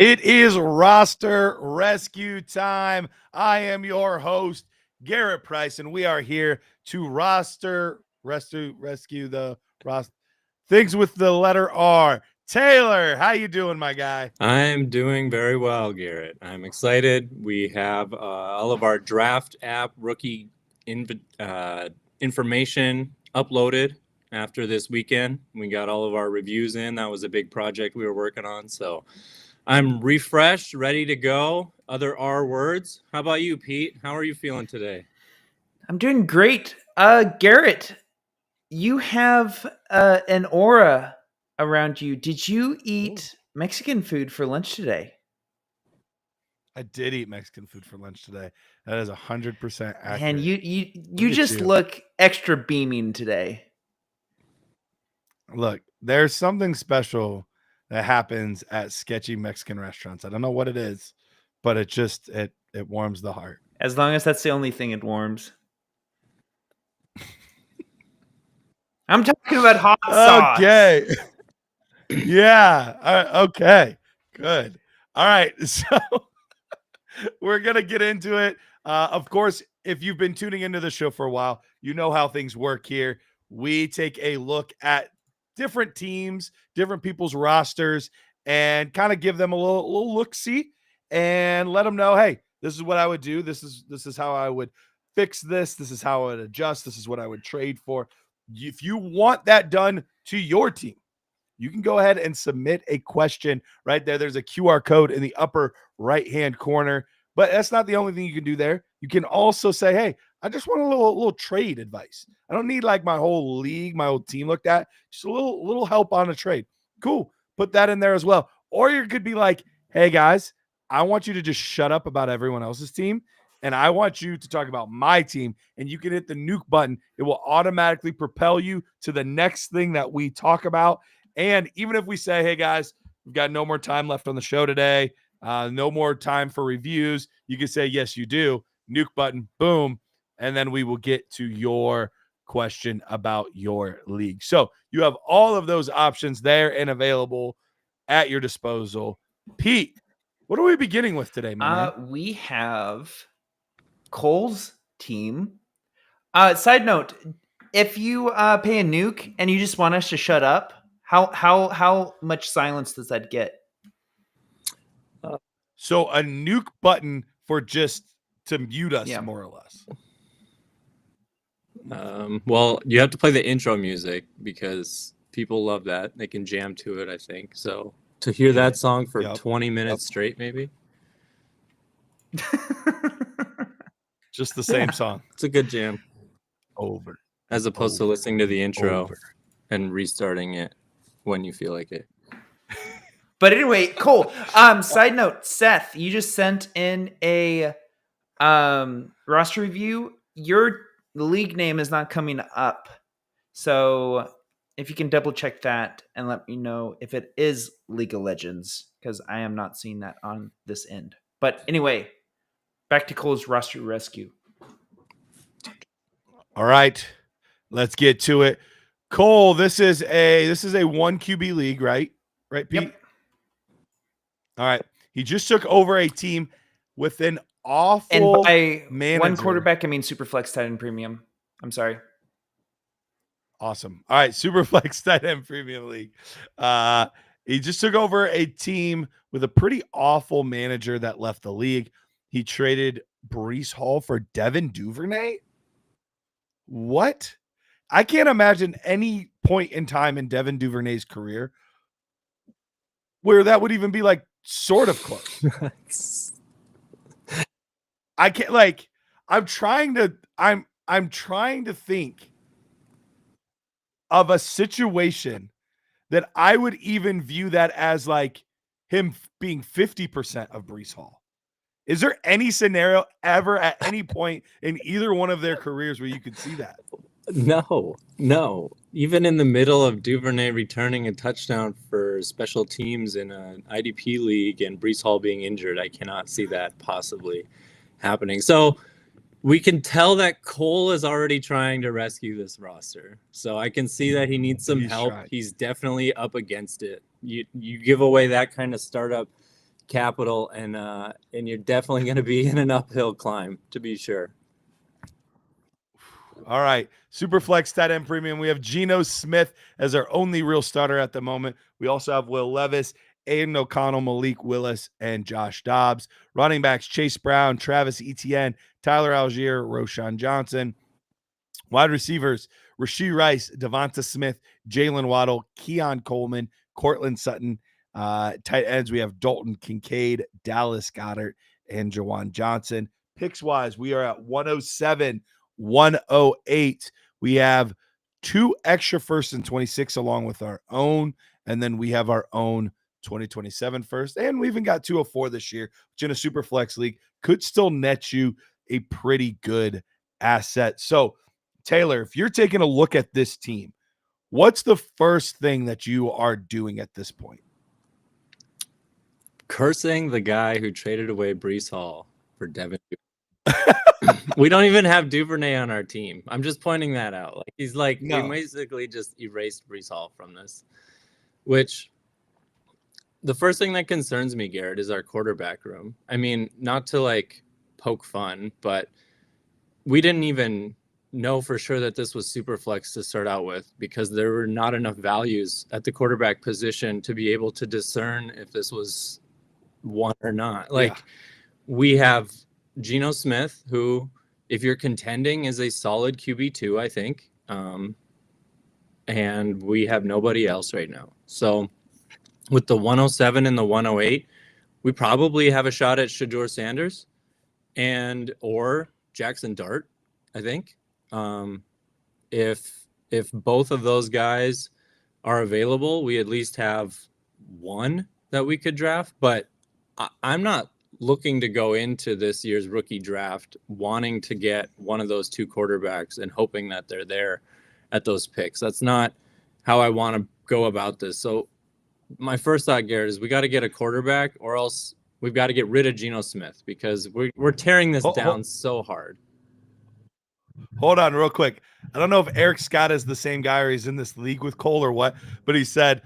It is roster rescue time. I am your host, Garrett Price, and we are here to rescue the roster things with the letter R. Taylor, how you doing, my guy? I'm doing very well, Garrett. I'm excited. We have all of our draft app rookie information uploaded after this weekend. We got all of our reviews in. That was a big project we were working on. So I'm refreshed, ready to go. Other R words. How about you, Pete? How are you feeling today? I'm doing great. Garrett, you have an aura around you. Did you eat Mexican food for lunch today? I did eat Mexican food for lunch today. That is 100% accurate. And you at just you. look extra beaming today. Look, there's something special that happens at sketchy Mexican restaurants. I don't know what it is, but it warms the heart. As long as that's the only thing it warms. I'm talking about hot sauce. Okay. Yeah. Okay. Good. All right. So we're going to get into it. Of course, if you've been tuning into the show for a while, you know how things work here. We take a look at different teams, different people's rosters, and kind of give them a little look-see and let them know, hey, this is what I would do. This is how I would fix this. This is how I would adjust. This is what I would trade for. If you want that done to your team, you can go ahead and submit a question right there. There's a QR code in the upper right-hand corner, but that's not the only thing you can do there. You can also say, hey, I just want a little trade advice. I don't need like my whole league, my whole team looked at. Just a little help on a trade. Cool. Put that in there as well. Or you could be like, hey guys, I want you to just shut up about everyone else's team. And I want you to talk about my team. And you can hit the nuke button. It will automatically propel you to the next thing that we talk about. And even if we say, hey guys, we've got no more time left on the show today, no more time for reviews, you can say, yes, you do. Nuke button, boom. And then we will get to your question about your league. So you have all of those options there and available at your disposal. Pete, what are we beginning with today, man? We have Cole's team. Side note, if you pay a nuke and you just want us to shut up, how much silence does that get? So a nuke button for just to mute us, more or less. Well, you have to play the intro music because people love that. They can jam to it, I think. So to hear that song for 20 minutes straight, maybe. Just the same song. It's a good jam. Over. As opposed to listening to the intro and restarting it when you feel like it. But anyway, Cole, side note, Seth, you just sent in a roster review. Your league name is not coming up. So if you can double check that and let me know if it is League of Legends, because I am not seeing that on this end. But anyway, back to Cole's roster rescue. All right, let's get to it. Cole, this is a 1 QB league, right? Right, Pete? Yep. All right. He just took over a team with an awful and by manager. One quarterback, I mean Superflex tight end premium. I'm sorry. Awesome. All right, Superflex tight end premium league. He just took over a team with a pretty awful manager that left the league. He traded Breece Hall for Devin Duvernay. What? I can't imagine any point in time in Devin Duvernay's career where that would even be like sort of close. I can't I'm trying to think of a situation that I would even view that as like him being 50% of Breece Hall. Is there any scenario ever at any point in either one of their careers where you could see that? No. Even in the middle of Duvernay returning a touchdown for special teams in an IDP league and Breece Hall being injured, I cannot see that possibly happening. So we can tell that Cole is already trying to rescue this roster. So I can see that he needs some help. He's definitely up against it. You give away that kind of startup capital, and you're definitely going to be in an uphill climb, to be sure. All right. Superflex tight end premium. We have Geno Smith as our only real starter at the moment. We also have Will Levis, Aiden O'Connell, Malik Willis, and Josh Dobbs. Running backs, Chase Brown, Travis Etienne, Tyler Algier, Roshan Johnson. Wide receivers, Rashee Rice, Devonta Smith, Jalen Waddle, Keon Coleman, Cortland Sutton. Tight ends, we have Dalton Kincaid, Dallas Goedert, and Jawan Johnson. Picks wise, we are at 107, 108. We have 2 extra firsts and 26 along with our own. And then we have our own 2027 first. And we even got 204 this year, which in a super flex league could still net you a pretty good asset. So, Taylor, if you're taking a look at this team, what's the first thing that you are doing at this point? Cursing the guy who traded away Breece Hall for Devin. We don't even have Duvernay on our team. I'm just pointing that out. Like he's like, No. we basically just erased Breece Hall from this. Which the first thing that concerns me, Garrett, is our quarterback room. I mean, not to like poke fun, but we didn't even know for sure that this was super flex to start out with because there were not enough values at the quarterback position to be able to discern if this was one or not. Like we have Geno Smith, who, if you're contending, is a solid QB2, I think. And we have nobody else right now. So with the 107 and the 108, we probably have a shot at Shedeur Sanders or Jackson Dart, I think. If both of those guys are available, we at least have one that we could draft. But I'm not looking to go into this year's rookie draft wanting to get one of those 2 quarterbacks and hoping that they're there at those picks. That's not how I want to go about this. So my first thought, Garrett, is we got to get a quarterback or else we've got to get rid of Geno Smith because we're tearing this down so hard. Hold on real quick. I don't know if Eric Scott is the same guy or he's in this league with Cole or what, but he said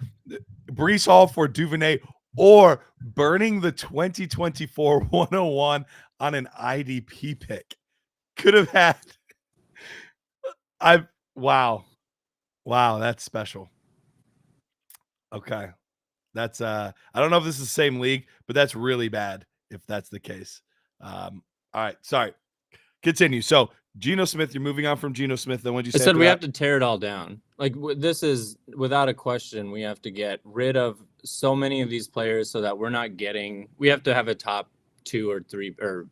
Breece Hall for Duvernay or burning the 2024 101 on an IDP pick. Could have had. Wow, that's special. Okay. That's I don't know if this is the same league, but that's really bad if that's the case. All right, sorry. Continue. So Geno Smith, you're moving on from Geno Smith. Then what'd you say? I said we have to tear it all down. Like this is without a question. We have to get rid of so many of these players so that we're not getting. We have to have a top 2 or 3 or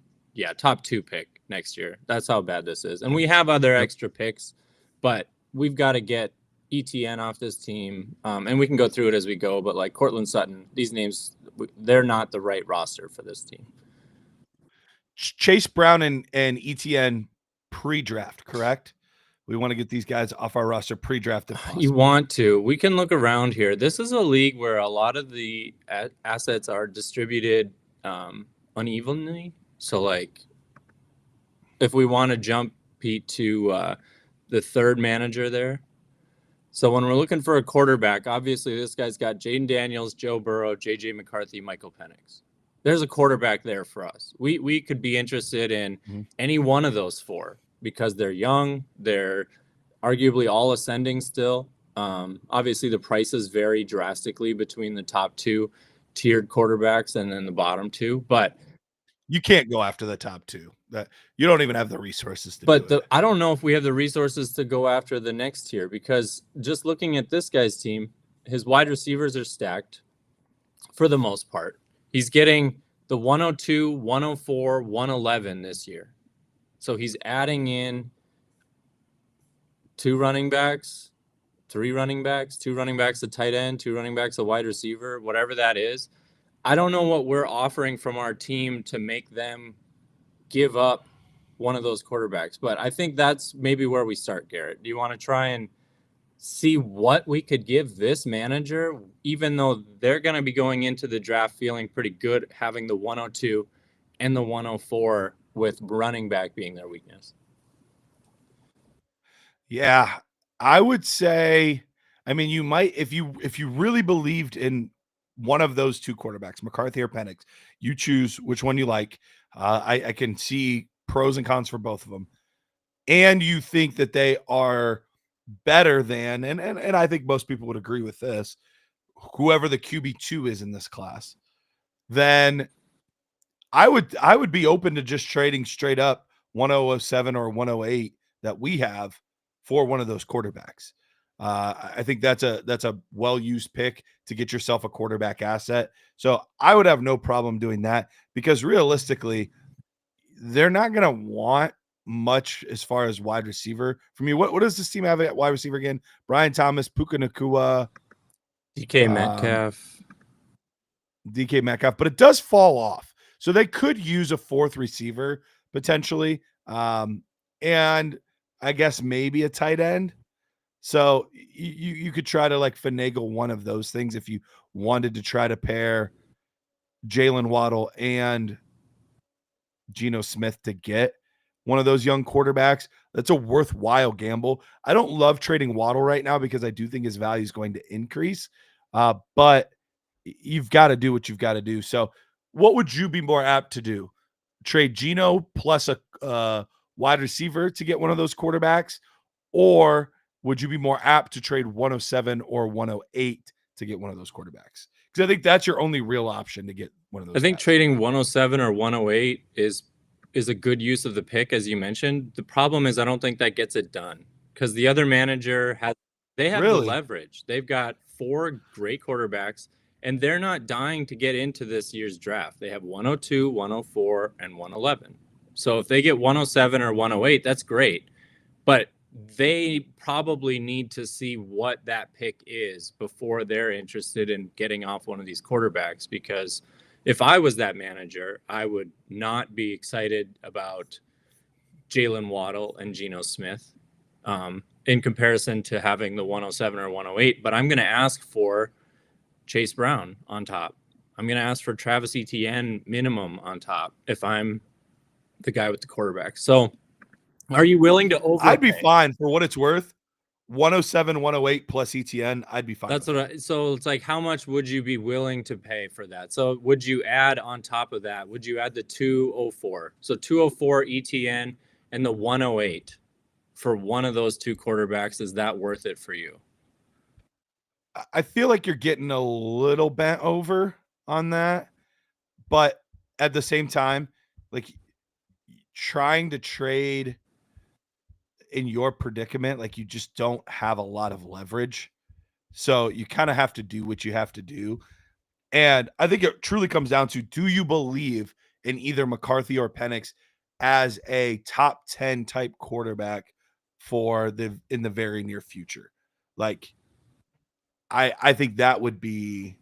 top 2 pick next year. That's how bad this is. And we have other extra picks, but we've got to get ETN off this team. And we can go through it as we go. But like Cortland Sutton, these names, they're not the right roster for this team. Chase Brown and ETN pre-draft, correct? We want to get these guys off our roster pre-draft if possible. You want to. We can look around here. This is a league where a lot of the assets are distributed unevenly. So, like, if we want to jump, Pete, to the third manager there. So when we're looking for a quarterback, obviously this guy's got Jaden Daniels, Joe Burrow, J.J. McCarthy, Michael Penix. There's a quarterback there for us. We could be interested in any one of those 4 because they're young. They're arguably all ascending still. Obviously, the prices vary drastically between the top 2 tiered quarterbacks and then the bottom 2. But you can't go after the top 2. That you don't even have the resources to do it. I don't know if we have the resources to go after the next tier because just looking at this guy's team, his wide receivers are stacked for the most part. He's getting the 102, 104, 111 this year. So he's adding in 2 running backs, 3 running backs, 2 running backs, a tight end, 2 running backs, a wide receiver, whatever that is. I don't know what we're offering from our team to make them give up one of those quarterbacks, but I think that's maybe where we start, Garrett. Do you want to try and see what we could give this manager, even though they're going to be going into the draft feeling pretty good, having the 102 and the 104 with running back being their weakness? Yeah, I would say, I mean, you might, if you really believed in one of those two quarterbacks, McCarthy or Penix. You choose which one you like. I can see pros and cons for both of them. And you think that they are better than, and I think most people would agree with this, whoever the QB2 is in this class, then I would be open to just trading straight up 1007 or 108 that we have for one of those quarterbacks. I think that's a well-used pick to get yourself a quarterback asset. So I would have no problem doing that because realistically, they're not going to want much as far as wide receiver from you. What does this team have at wide receiver again? Brian Thomas, Puka Nacua, DK Metcalf. DK Metcalf, but it does fall off. So they could use a fourth receiver potentially. And I guess maybe a tight end. So you could try to like finagle one of those things if you wanted to try to pair Jalen Waddle and Geno Smith to get one of those young quarterbacks. That's a worthwhile gamble. I don't love trading Waddle right now because I do think his value is going to increase. But you've got to do what you've got to do. So what would you be more apt to do? Trade Geno plus a wide receiver to get one of those quarterbacks? Or would you be more apt to trade 107 or 108 to get one of those quarterbacks? Because I think that's your only real option to get one of those. I think guys. trading 107 or 108 is a good use of the pick, as you mentioned. The problem is I don't think that gets it done because the other manager have the leverage. They've got 4 great quarterbacks, and they're not dying to get into this year's draft. They have 102, 104, and 111. So if they get 107 or 108, that's great. But they probably need to see what that pick is before they're interested in getting off one of these quarterbacks. Because if I was that manager, I would not be excited about Jalen Waddle and Geno Smith in comparison to having the 107 or 108. But I'm going to ask for Chase Brown on top. I'm going to ask for Travis Etienne minimum on top if I'm the guy with the quarterback. So are you willing to overpay? I'd be fine for what it's worth. 107, 108 plus ETN, I'd be fine. That's what so it's like, how much would you be willing to pay for that? So would you add on top of that? Would you add the 204? So 204 ETN and the 108 for one of those two quarterbacks. Is that worth it for you? I feel like you're getting a little bent over on that, but at the same time, like trying to trade in your predicament, like you just don't have a lot of leverage. So you kind of have to do what you have to do. And I think it truly comes down to, do you believe in either McCarthy or Penix as a top 10 type quarterback for in the very near future? Like, I think that would be,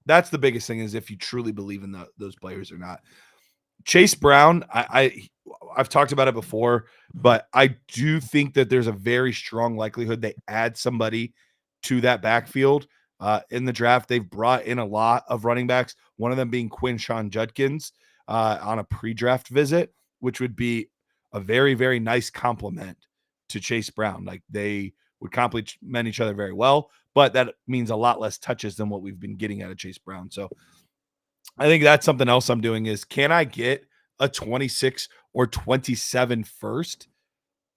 that's the biggest thing, is if you truly believe in those players or not. Chase Brown, I've talked about it before, but I do think that there's a very strong likelihood they add somebody to that backfield in the draft. They've brought in a lot of running backs, one of them being Quinshon Judkins on a pre-draft visit, which would be a very, very nice compliment to Chase Brown. Like, they would complement each other very well, but that means a lot less touches than what we've been getting out of Chase Brown. So I think that's something else I'm doing is, can I get a 26 or 27 first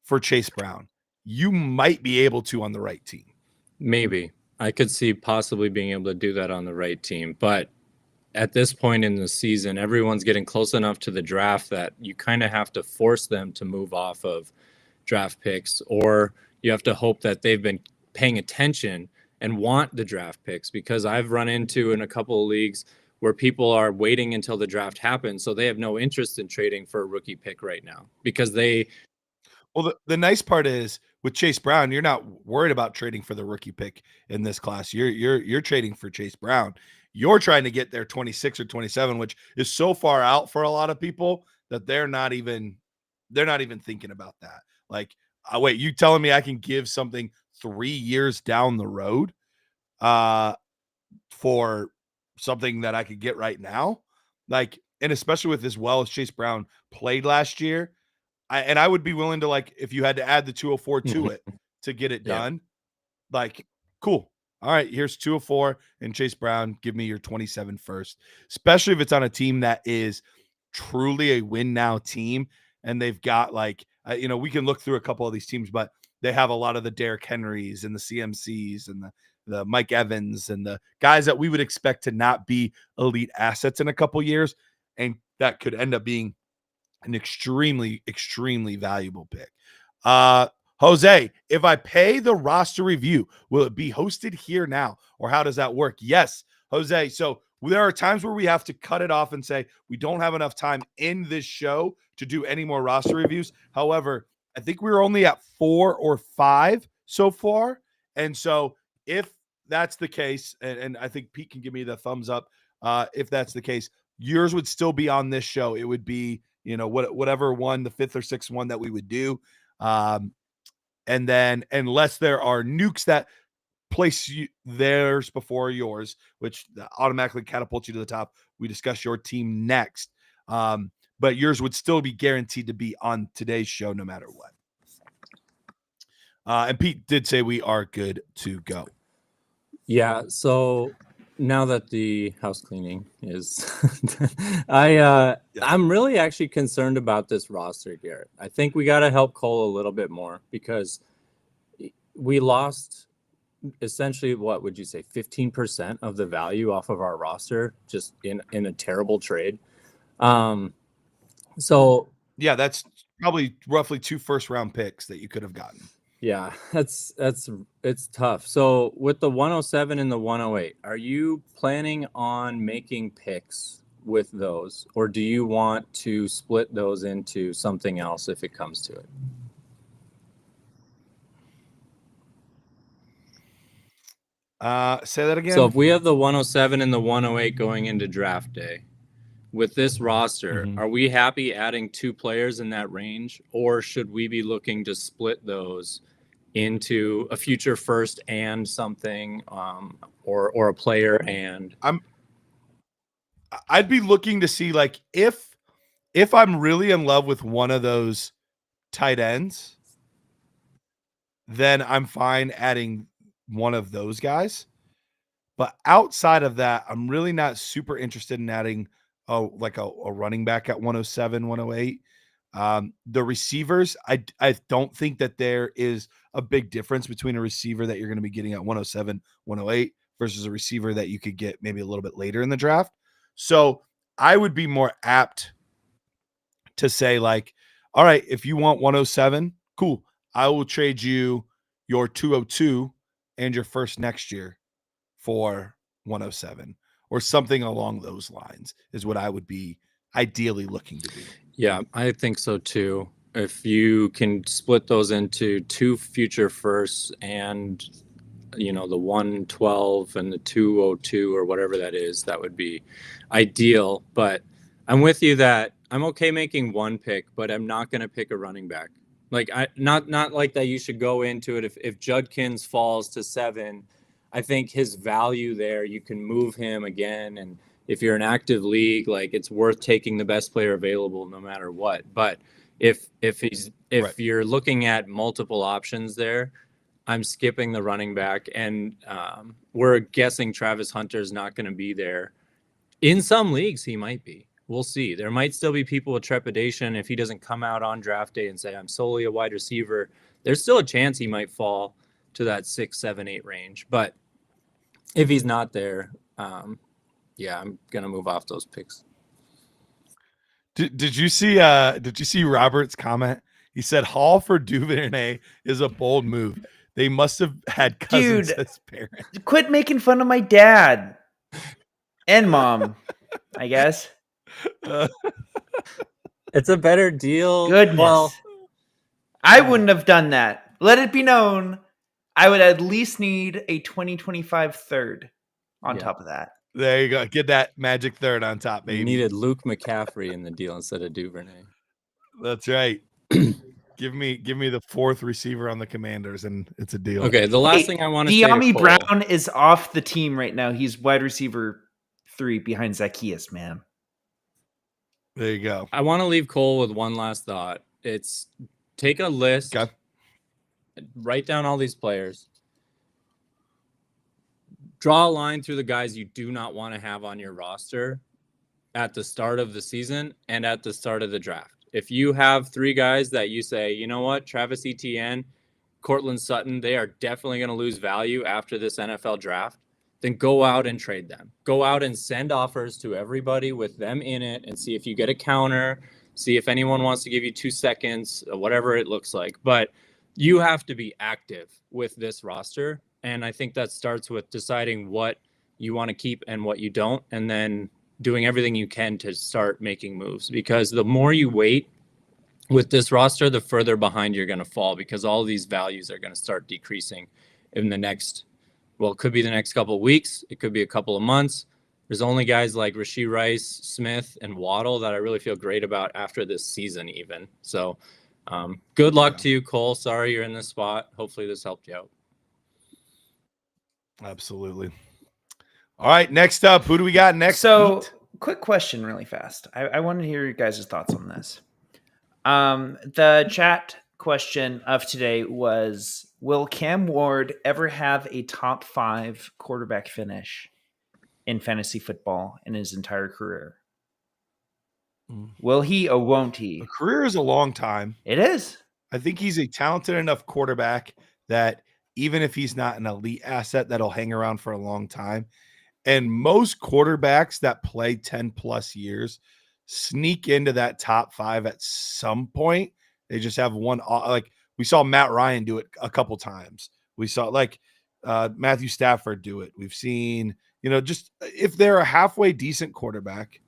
for Chase Brown? You might be able to on the right team. Maybe. I could see possibly being able to do that on the right team. But at this point in the season, everyone's getting close enough to the draft that you kind of have to force them to move off of draft picks, or you have to hope that they've been paying attention and want the draft picks. Because I've run into in a couple of leagues where people are waiting until the draft happens, so they have no interest in trading for a rookie pick right now because they. Well, the nice part is with Chase Brown, you're not worried about trading for the rookie pick in this class. You're trading for Chase Brown. You're trying to get their 26 or 27, which is so far out for a lot of people that they're not even thinking about that. Like, wait, you telling me I can give something 3 years down the road for something that I could get right now? Like, and especially with as well as Chase Brown played last year, I would be willing to, like, if you had to add the 204 to it to get it done, like, cool. all right, here's 204 and Chase Brown. Give me your 27 first, especially if it's on a team that is truly a win now team. And they've got like, we can look through a couple of these teams, but they have a lot of the Derrick Henrys and the CMCs and the Mike Evans and the guys that we would expect to not be elite assets in a couple years. And that could end up being an extremely, extremely valuable pick. Jose, if I pay the roster review, will it be hosted here now? Or how does that work? Yes, Jose. So there are times where we have to cut it off and say we don't have enough time in this show to do any more roster reviews. However, I think we were only at 4 or 5 so far. And so if that's the case, and I think Pete can give me the thumbs up if that's the case, yours would still be on this show. It would be, whatever one, the 5th or 6th one that we would do. And then unless there are nukes that place theirs before yours, which automatically catapults you to the top, we discuss your team next. But yours would still be guaranteed to be on today's show no matter what. And Pete did say we are good to go. Yeah, so now that the house cleaning is I'm really actually concerned about this roster, Garrett. I think we got to help Cole a little bit more because we lost essentially, what would you say, 15% of the value off of our roster just in a terrible trade. So yeah, that's probably roughly 2 first-round picks that you could have gotten. Yeah, it's tough. So with the 107 and the 108, are you planning on making picks with those, or do you want to split those into something else if it comes to it? Say that again. So if we have the 107 and the 108 going into draft day, with this roster, are we happy adding 2 players in that range, or should we be looking to split those into a future first and something, or a player? And I'd be looking to see, like, if I'm really in love with one of those tight ends, then I'm fine adding one of those guys. But outside of that, I'm really not super interested in adding a running back at 107, 108. The receivers, I don't think that there is a big difference between a receiver that you're going to be getting at 107, 108 versus a receiver that you could get maybe a little bit later in the draft. So I would be more apt to say, like, all right, if you want 107, cool. I will trade you your 202 and your first next year for 107 or something along those lines is what I would be ideally looking to do. Yeah, I think so too. If you can split those into 2 future firsts and, the 112 and the 202 or whatever that is, that would be ideal. But I'm with you that I'm okay making 1 pick, but I'm not going to pick a running back. Like, not like that you should go into it. If Judkins falls to 7, I think his value there, you can move him again. And if you're an active league, like, it's worth taking the best player available no matter what. But if Right. you're looking at multiple options there, I'm skipping the running back. And we're guessing Travis Hunter's not going to be there. In some leagues, he might be. We'll see. There might still be people with trepidation if he doesn't come out on draft day and say, I'm solely a wide receiver. There's still a chance he might fall to that 6, 7, 8 range. But if he's not there, I'm gonna move off those picks. Did you see Robert's comment? He said Hall for Duvernay is a bold move. They must have had cousins as parents. Quit making fun of my dad and mom, I guess. It's a better deal. Goodness. Well, I wouldn't have done that. Let it be known, I would at least need a 2025 third on top of that. There you go. Get that magic third on top, baby. You needed Luke McCaffrey in the deal instead of Duvernay. That's right. Give me the 4th receiver on the Commanders, and it's a deal. Okay, the last thing I want to say, De'Ami Brown is off the team right now. He's wide receiver 3 behind Zacchaeus, man. There you go. I want to leave Cole with one last thought. It's take a list, write down all these players, draw a line through the guys you do not want to have on your roster at the start of the season and at the start of the draft. If you have 3 guys that you say, you know what, Travis Etienne, Cortland Sutton, they are definitely going to lose value after this NFL draft, then go out and trade them. Go out and send offers to everybody with them in it and see if you get a counter, see if anyone wants to give you 2 seconds, whatever it looks like. But you have to be active with this roster. And I think that starts with deciding what you want to keep and what you don't, and then doing everything you can to start making moves. Because the more you wait with this roster, the further behind you're going to fall, because all these values are going to start decreasing in the next, well, it could be the next couple of weeks. It could be a couple of months. There's only guys like Rashee Rice, Smith, and Waddle that I really feel great about after this season even. So good luck to you, Cole. Sorry you're in this spot. Hopefully this helped you out. Absolutely. All right, next up, who do we got next? So, Pete? quick question really fast. I want to hear your guys' thoughts on this. The chat question of today was, will Cam Ward ever have a top 5 quarterback finish in fantasy football in his entire career? Will he or won't he? A career is a long time. It is. I think he's a talented enough quarterback that even if he's not an elite asset, that'll hang around for a long time. And most quarterbacks that play 10 plus years sneak into that top 5 at some point. They just have one, like we saw Matt Ryan do it a couple times. We saw like Matthew Stafford do it. We've seen, just if they're a halfway decent quarterback,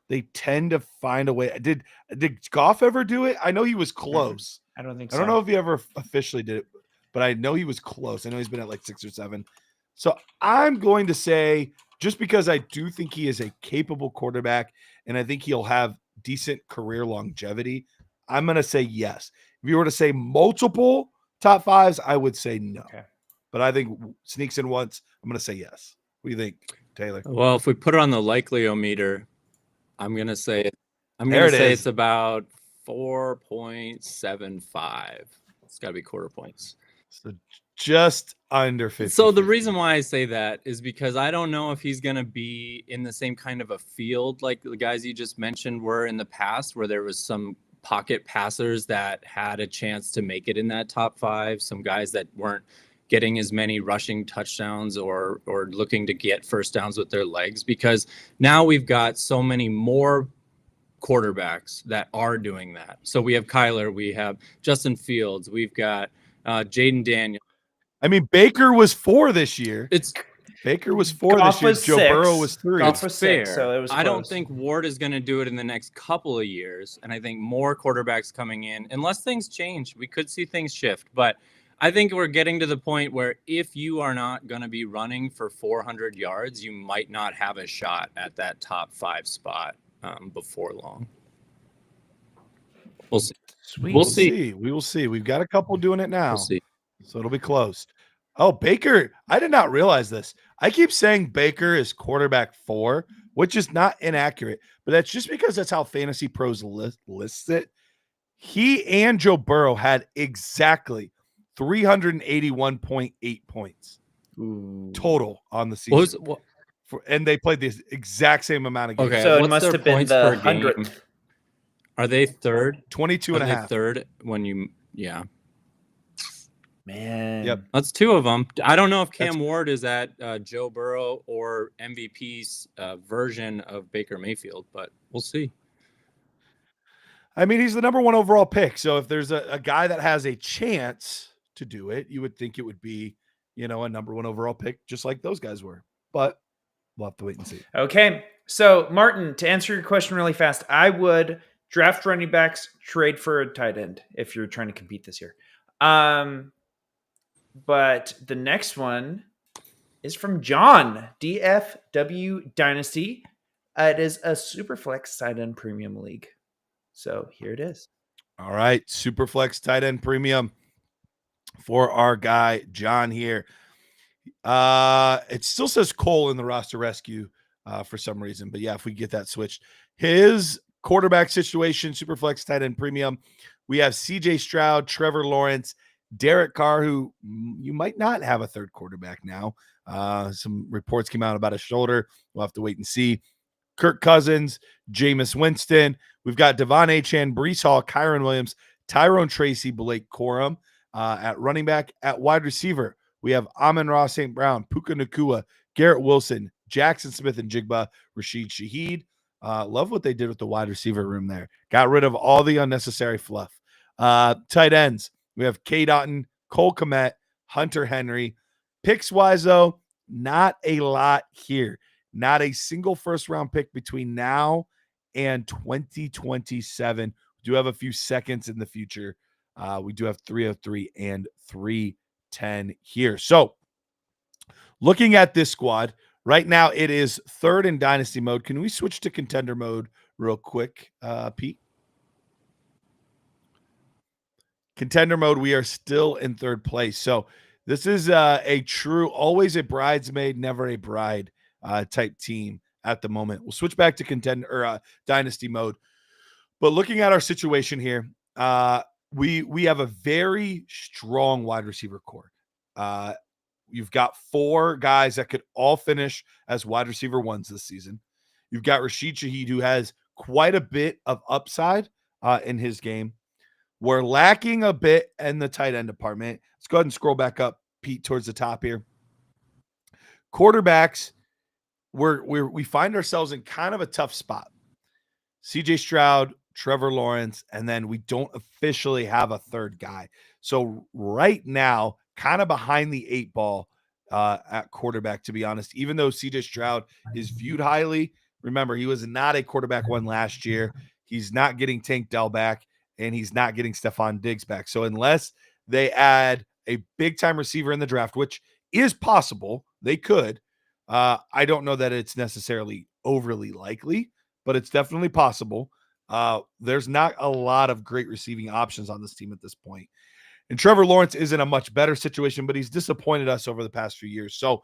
they tend to find a way. Did Goff ever do it? I know he was close. I don't think I so. don't know if he ever officially did it, but I know he was close. I know he's been at like 6 or 7. So I'm going to say, just because I do think he is a capable quarterback and I think he'll have decent career longevity, I'm going to say yes. If you were to say multiple top 5s, I would say no. Okay. But I think sneaks in once, I'm going to say yes. What do you think, Taylor? Well, if we put it on the likelihometer, I'm going to say it's about 4.75. It's got to be quarter points. So just under 50. So the reason why I say that is because I don't know if he's going to be in the same kind of a field like the guys you just mentioned were in the past, where there was some pocket passers that had a chance to make it in that top 5, some guys that weren't getting as many rushing touchdowns or looking to get first downs with their legs, because now we've got so many more quarterbacks that are doing that. So we have Kyler, we have Justin Fields, we've got Jaden Daniels. I mean, Baker was 4 this year. Baker was 4 Goff this year. was Joe 6. Burrow was 3. Goff was 6, so it was I don't close. think Ward is going to do it in the next couple of years, and I think more quarterbacks coming in, unless things change, we could see things shift. But I think we're getting to the point where if you are not going to be running for 400 yards, you might not have a shot at that top 5 spot before long. We'll see. Sweet. We'll see. We will see. We've got a couple doing it now. We'll see. So it'll be close. Oh, Baker. I did not realize this. I keep saying Baker is quarterback 4, which is not inaccurate, but that's just because that's how Fantasy Pros lists it. He and Joe Burrow had exactly 381.8 points total on the season. And they played the exact same amount of games. Okay, So it what's must their have been points the per game? 100th. Are they third? 22 and a half. Third when you, yeah. Man. Yep. That's 2 of them. I don't know if Cam Ward is at Joe Burrow or MVP's version of Baker Mayfield, but we'll see. I mean, he's the number 1 overall pick. So if there's a guy that has a chance to do it, you would think it would be, a number 1 overall pick, just like those guys were. But we'll have to wait and see. Okay. So, Martin, to answer your question really fast, I would draft running backs, trade for a tight end if you're trying to compete this year. But the next one is from John, DFW Dynasty. It is a Superflex tight end premium league. So here it is. All right. Superflex tight end premium for our guy, John here. It still says Cole in the roster rescue for some reason. But yeah, if we get that switched. His quarterback situation, Superflex tight end premium. We have CJ Stroud, Trevor Lawrence, Derek Carr, who you might not have a third quarterback now. Some reports came out about his shoulder. We'll have to wait and see. Kirk Cousins, Jameis Winston. We've got Devon Achane, Breece Hall, Kyron Williams, Tyrone Tracy, Blake Corum at running back. At wide receiver, we have Amon-Ra St. Brown, Puka Nacua, Garrett Wilson, Jackson Smith and Jigba, Rashid Shaheed. Love what they did with the wide receiver room there. Got rid of all the unnecessary fluff. Tight ends, we have Cade Otton, Cole Kmet, Hunter Henry. Picks-wise, though, not a lot here. Not a single first-round pick between now and 2027. We do have a few seconds in the future. We do have 303 and 310 here. So, looking at this squad, right now it is third in dynasty mode. Can we switch to contender mode real quick, Pete? Contender mode, we are still in third place. So, this is a true, always a bridesmaid, never a bride type team at the moment. We'll switch back to contender or dynasty mode. But looking at our situation here, we have a very strong wide receiver core. You've got 4 guys that could all finish as wide receiver ones this season. You've got Rashid Shaheed, who has quite a bit of upside in his game. We're lacking a bit in the tight end department. Let's go ahead and scroll back up, Pete, towards the top here. Quarterbacks, we find ourselves in kind of a tough spot. CJ Stroud, Trevor Lawrence, and then we don't officially have a third guy. So right now, kind of behind the 8 ball at quarterback, to be honest, even though CJ Stroud is viewed highly. Remember, he was not a quarterback one last year. He's not getting Tank Dell back, and he's not getting Stephon Diggs back. So unless they add a big-time receiver in the draft, which is possible, they could. I don't know that it's necessarily overly likely, but it's definitely possible. There's not a lot of great receiving options on this team at this point. And Trevor Lawrence is in a much better situation, but he's disappointed us over the past few years. So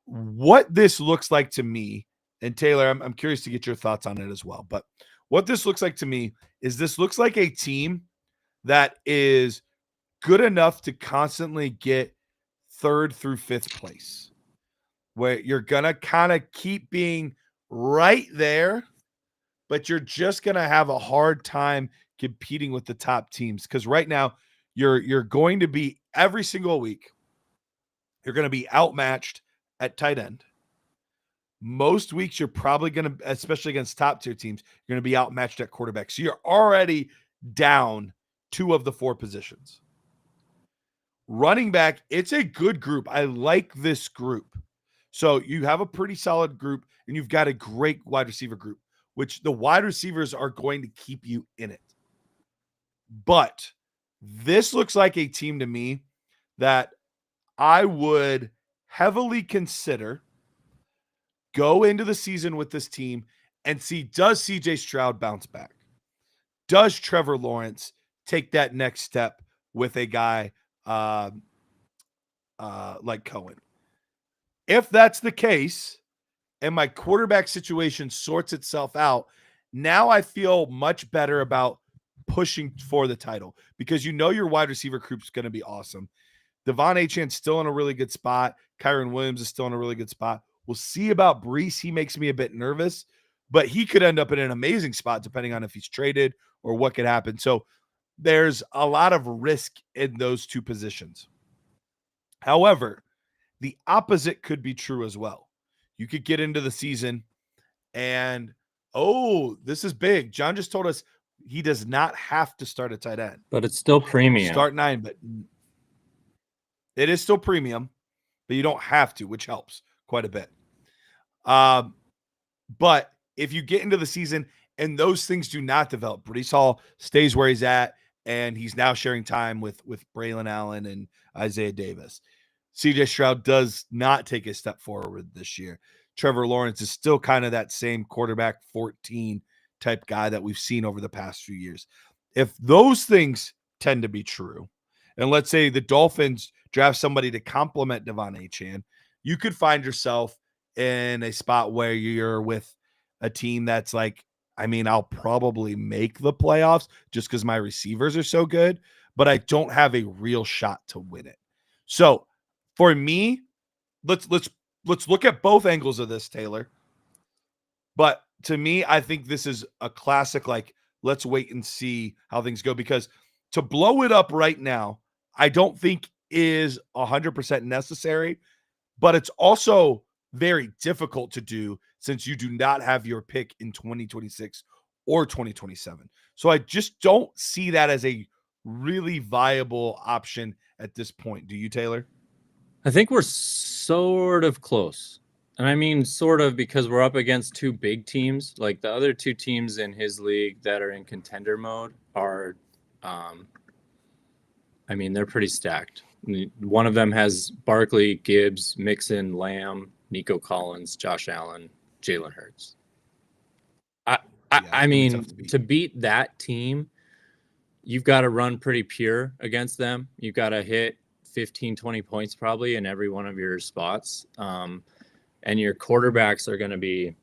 what this looks like to me, and Taylor, I'm curious to get your thoughts on it as well, but what this looks like to me is this looks like a team that is good enough to constantly get 3rd through 5th place, where you're going to kind of keep being right there, but you're just going to have a hard time competing with the top teams. Because right now, you're going to be every single week, you're going to be outmatched at tight end. Most weeks, you're probably going to, especially against top tier teams, you're going to be outmatched at quarterback. So you're already down 2 of the 4 positions. Running back, it's a good group. I like this group. So you have a pretty solid group, and you've got a great wide receiver group, which the wide receivers are going to keep you in it. But this looks like a team to me that I would heavily consider go into the season with this team and see, does CJ Stroud bounce back? Does Trevor Lawrence take that next step with a guy like Cohen? If that's the case, and my quarterback situation sorts itself out, now I feel much better about pushing for the title, because you know your wide receiver group is going to be awesome. Devon Achane's still in a really good spot. Kyron Williams is still in a really good spot. We'll see about Breece. He makes me a bit nervous, but he could end up in an amazing spot depending on if he's traded or what could happen. So there's a lot of risk in those 2 positions. However, the opposite could be true as well. You could get into the season and, oh, this is big. John just told us he does not have to start a tight end. But it's still premium. Start 9, but it is still premium, but you don't have to, which helps quite a bit. But if you get into the season and those things do not develop, Breece Hall stays where he's at, and he's now sharing time with Braylon Allen and Isaiah Davis. CJ Stroud does not take a step forward this year. Trevor Lawrence is still kind of that same quarterback 14 type guy that we've seen over the past few years. If those things tend to be true, and let's say the Dolphins draft somebody to complement Devon Achane, you could find yourself in a spot where you're with a team that's like, I mean, I'll probably make the playoffs just because my receivers are so good. but I don't have a real shot to win it. So for me, let's look at both angles of this, Taylor. But to me, I think this is a classic, like, let's wait and see how things go, because to blow it up right now, I don't think is 100% necessary, but it's also very difficult to do since you do not have your pick in 2026 or 2027. So I just don't see that as a really viable option at this point. Do you, Taylor? I think we're sort of close. And I mean sort of because we're up against two big teams. Like the other two teams in his league that are in contender mode are I mean, they're pretty stacked. One of them has Barkley, Gibbs, Mixon, Lamb, Nico Collins, Josh Allen, Jalen Hurts. I mean, to beat that team, you've got to run pretty pure against them. You've got to hit 15, 20 points probably in every one of your spots. And your quarterbacks are going to be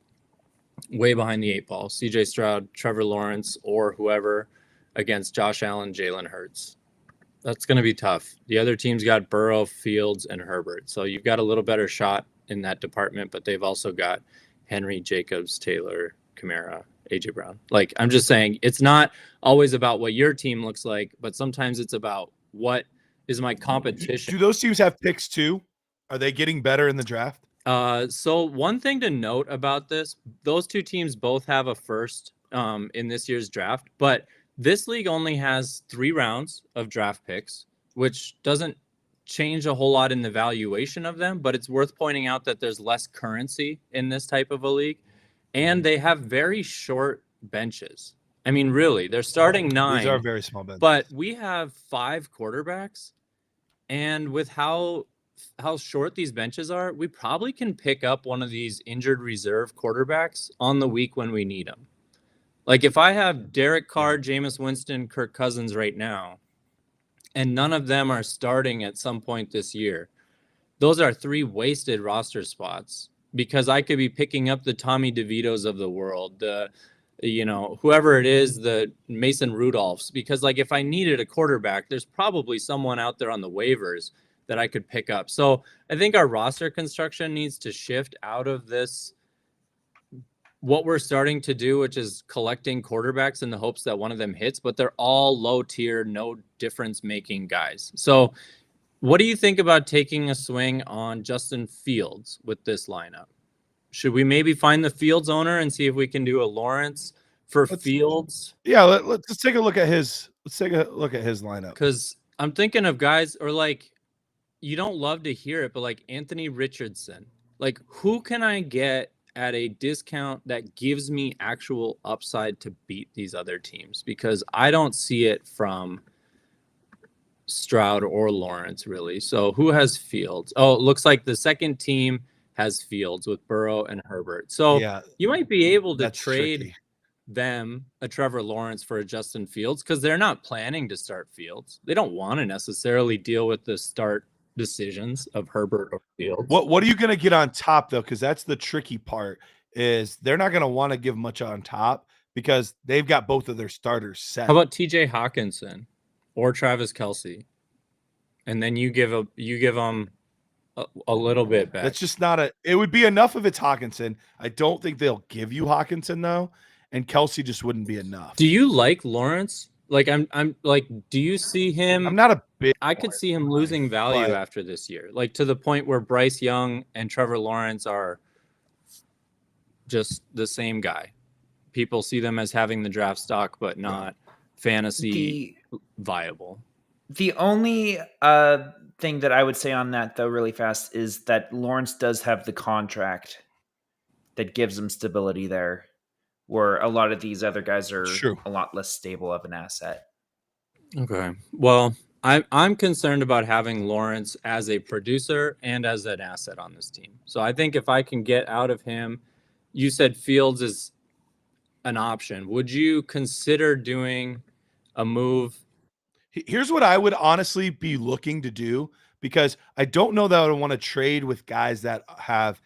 way behind the 8 ball. CJ Stroud, Trevor Lawrence, or whoever against Josh Allen, Jalen Hurts. That's going to be tough. The other team's got Burrow, Fields, and Herbert. So you've got a little better shot in that department, but they've also got Henry, Jacobs, Taylor, Kamara, AJ Brown. Like, I'm just saying, it's not always about what your team looks like, but sometimes it's about what is my competition. Do those teams have picks too? Are they getting better in the draft? So one thing to note about this, those two teams both have a first in this year's draft, but this league only has 3 rounds of draft picks, which doesn't change a whole lot in the valuation of them, but it's worth pointing out that there's less currency in this type of a league, and they have very short benches. I mean, really, they're starting 9. These are very small benches. But we have 5 quarterbacks, and with how short these benches are, we probably can pick up one of these injured reserve quarterbacks on the week when we need them. Like if I have Derek Carr, Jameis Winston, Kirk Cousins right now, and none of them are starting at some point this year, those are 3 wasted roster spots because I could be picking up the Tommy DeVitos of the world, whoever it is, the Mason Rudolphs, because like if I needed a quarterback, there's probably someone out there on the waivers that I could pick up. So I think our roster construction needs to shift out of this, what we're starting to do, which is collecting quarterbacks in the hopes that one of them hits, but they're all low tier, no difference making guys. So what do you think about taking a swing on Justin Fields with this lineup? Should we maybe find the Fields owner and see if we can do a Lawrence for Fields? Yeah, let's take a look at his lineup. Because I'm thinking of guys, or like, you don't love to hear it, but like Anthony Richardson, like who can I get at a discount that gives me actual upside to beat these other teams? Because I don't see it from Stroud or Lawrence really. So who has Fields? Oh, it looks like the second team has Fields with Burrow and Herbert. So yeah, you might be able to trade them a Trevor Lawrence for a Justin Fields because they're not planning to start Fields. They don't want to necessarily deal with the start decisions of Herbert or Fields. What are you going to get on top though? Because that's the tricky part, is they're not going to want to give much on top because they've got both of their starters set. How about TJ Hawkinson or Travis Kelce? And then you give them a little bit back. That's just not it would be enough if it's Hawkinson. I don't think they'll give you Hawkinson though, and Kelce just wouldn't be enough. Do you like Lawrence? Like I'm like, do you see him? I'm not a big. I could see him losing value after this year, like to the point where Bryce Young and Trevor Lawrence are just the same guy. People see them as having the draft stock, but not fantasy viable. The only thing that I would say on that, though, really fast, is that Lawrence does have the contract that gives him stability there, where a lot of these other guys are a lot less stable of an asset. Okay. Well, I'm concerned about having Lawrence as a producer and as an asset on this team. So I think if I can get out of him, you said Fields is an option. Would you consider doing a move? Here's what I would honestly be looking to do, because I don't know that I would want to trade with guys that have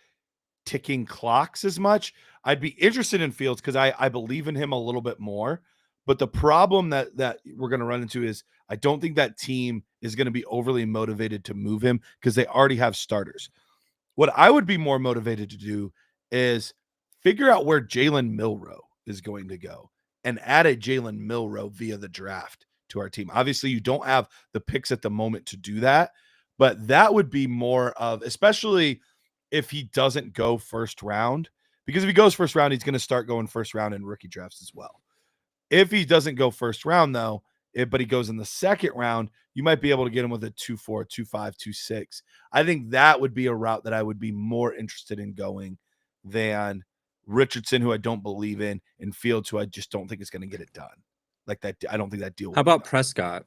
ticking clocks as much. I'd be interested in Fields because I believe in him a little bit more. But the problem that we're going to run into is I don't think that team is going to be overly motivated to move him because they already have starters. What I would be more motivated to do is figure out where Jalen Milroe is going to go and add a Jalen Milroe via the draft to our team. Obviously, you don't have the picks at the moment to do that, but that would be more of, especially if he doesn't go first round, because if he goes first round, he's going to start going first round in rookie drafts as well. If he doesn't go first round, though, but he goes in the second round, you might be able to get him with a 2.4, 2.5, 2.6. I think that would be a route that I would be more interested in going than Richardson, who I don't believe in, and Fields, who I just don't think is going to get it done. Like that, I don't think that deal. How about Prescott?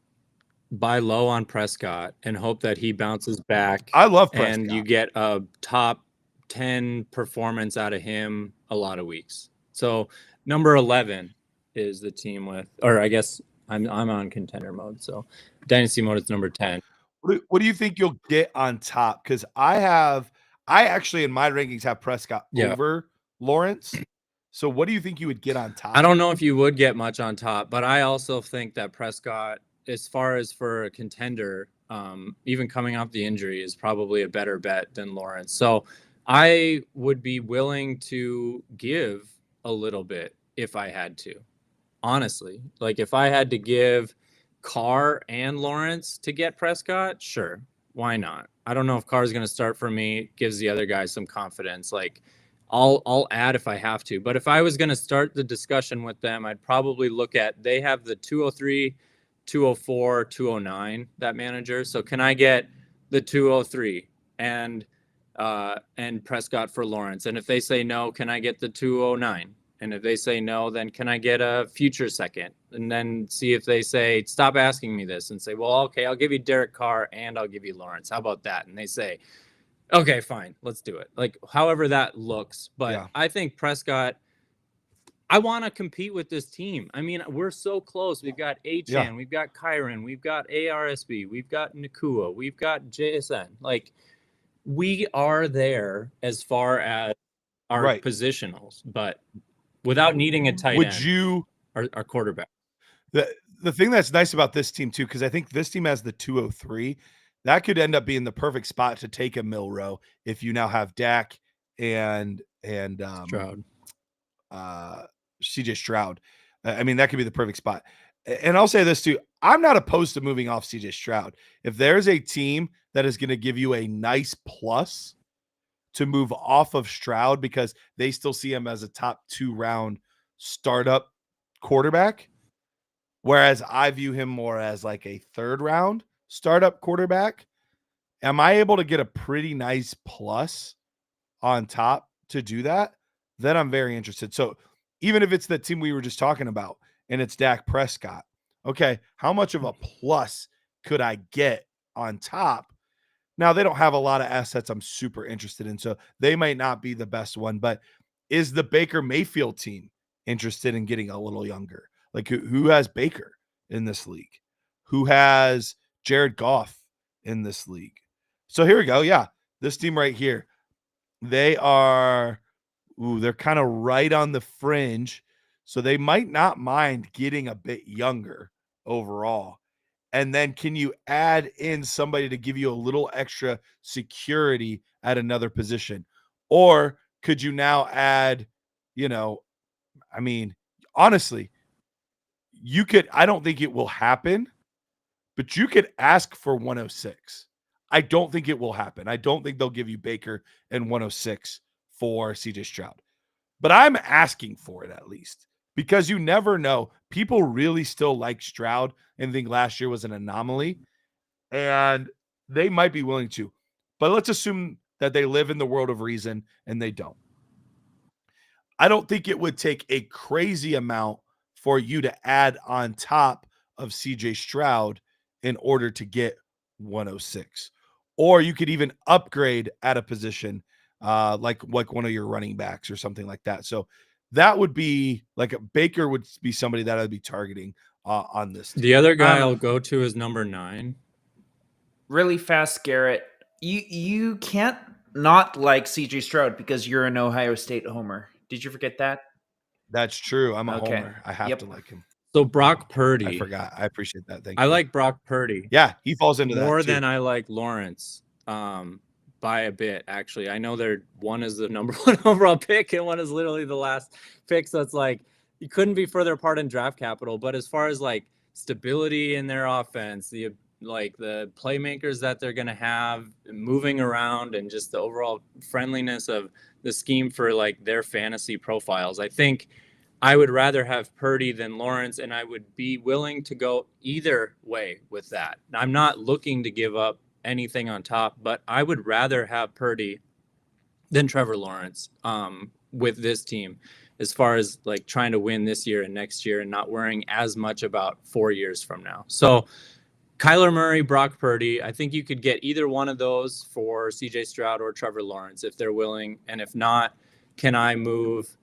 Buy low on Prescott and hope that he bounces back. I love Prescott. And you get a top 10 performance out of him a lot of weeks. So number 11 is the team with, or I guess I'm on contender mode. So dynasty mode is number 10. What do you think you'll get on top? Because I actually in my rankings have Prescott over Lawrence. So what do you think you would get on top? I don't know if you would get much on top, but I also think that Prescott, as far as for a contender, even coming off the injury, is probably a better bet than Lawrence. So I would be willing to give a little bit if I had to. Honestly, like if I had to give Carr and Lawrence to get Prescott, sure, why not? I don't know if Carr's going to start for me. Gives the other guys some confidence. Like I'll add if I have to. But if I was going to start the discussion with them, I'd probably look at, they have the 203, 204, 209, that manager. So can I get the 203 and Prescott for Lawrence? And if they say no, can I get the 209? And if they say no, then can I get a future second? And then see if they say, stop asking me this, and say, well, okay, I'll give you Derek Carr and I'll give you Lawrence. How about that? And they say, okay, fine, let's do it. Like however that looks. But I think Prescott, I want to compete with this team. I mean, we're so close. We've got Achan, we've got Kyron, we've got ARSB, we've got Nakua, we've got JSN. Like we are there as far as our positionals, but without needing a tight end, our quarterback. The thing that's nice about this team too, because I think this team has the 203, that could end up being the perfect spot to take a Milroe if you now have Dak and Stroud. CJ Stroud. I mean, that could be the perfect spot. And I'll say this too, I'm not opposed to moving off CJ Stroud. If there's a team that is going to give you a nice plus to move off of Stroud because they still see him as a top 2 round startup quarterback, whereas I view him more as like a 3rd round startup quarterback, am I able to get a pretty nice plus on top to do that? Then I'm very interested. So even if it's the team we were just talking about and it's Dak Prescott, okay, how much of a plus could I get on top? Now, they don't have a lot of assets I'm super interested in, so they might not be the best one, but is the Baker Mayfield team interested in getting a little younger? Like who has Baker in this league? Who has Jared Goff in this league? So here we go. Yeah, this team right here, they are, they're kind of right on the fringe, so they might not mind getting a bit younger overall. And then can you add in somebody to give you a little extra security at another position? Or could you now add, I mean, honestly, you could, I don't think it will happen, but you could ask for 106. I don't think it will happen. I don't think they'll give you Baker and 106 for CJ Stroud. But I'm asking for it at least, because you never know. People really still like Stroud and think last year was an anomaly, and they might be willing to. But let's assume that they live in the world of reason and they don't. I don't think it would take a crazy amount for you to add on top of CJ Stroud in order to get 106. Or you could even upgrade at a position like one of your running backs or something like that. So that would be like a Baker would be somebody that I'd be targeting on this team. The other guy I'll go to is number 9. Really fast, Garrett. You can't not like CJ Stroud because you're an Ohio State homer. Did you forget that? That's true. I'm a homer. I have to like him. So Brock I Purdy. forgot. I appreciate that. Thank I you. like Brock Purdy Yeah, he falls into more that too. than I like Lawrence. By a bit, actually. I know one is the number 1 overall pick and one is literally the last pick. So it's like you couldn't be further apart in draft capital. But as far as like stability in their offense, the playmakers that they're going to have moving around, and just the overall friendliness of the scheme for like their fantasy profiles, I think I would rather have Purdy than Lawrence, and I would be willing to go either way with that. I'm not looking to give up anything on top, but I would rather have Purdy than Trevor Lawrence with this team, as far as like trying to win this year and next year and not worrying as much about 4 years from now. So Kyler Murray, Brock Purdy, I think you could get either one of those for CJ Stroud or Trevor Lawrence if they're willing. And if not, can I move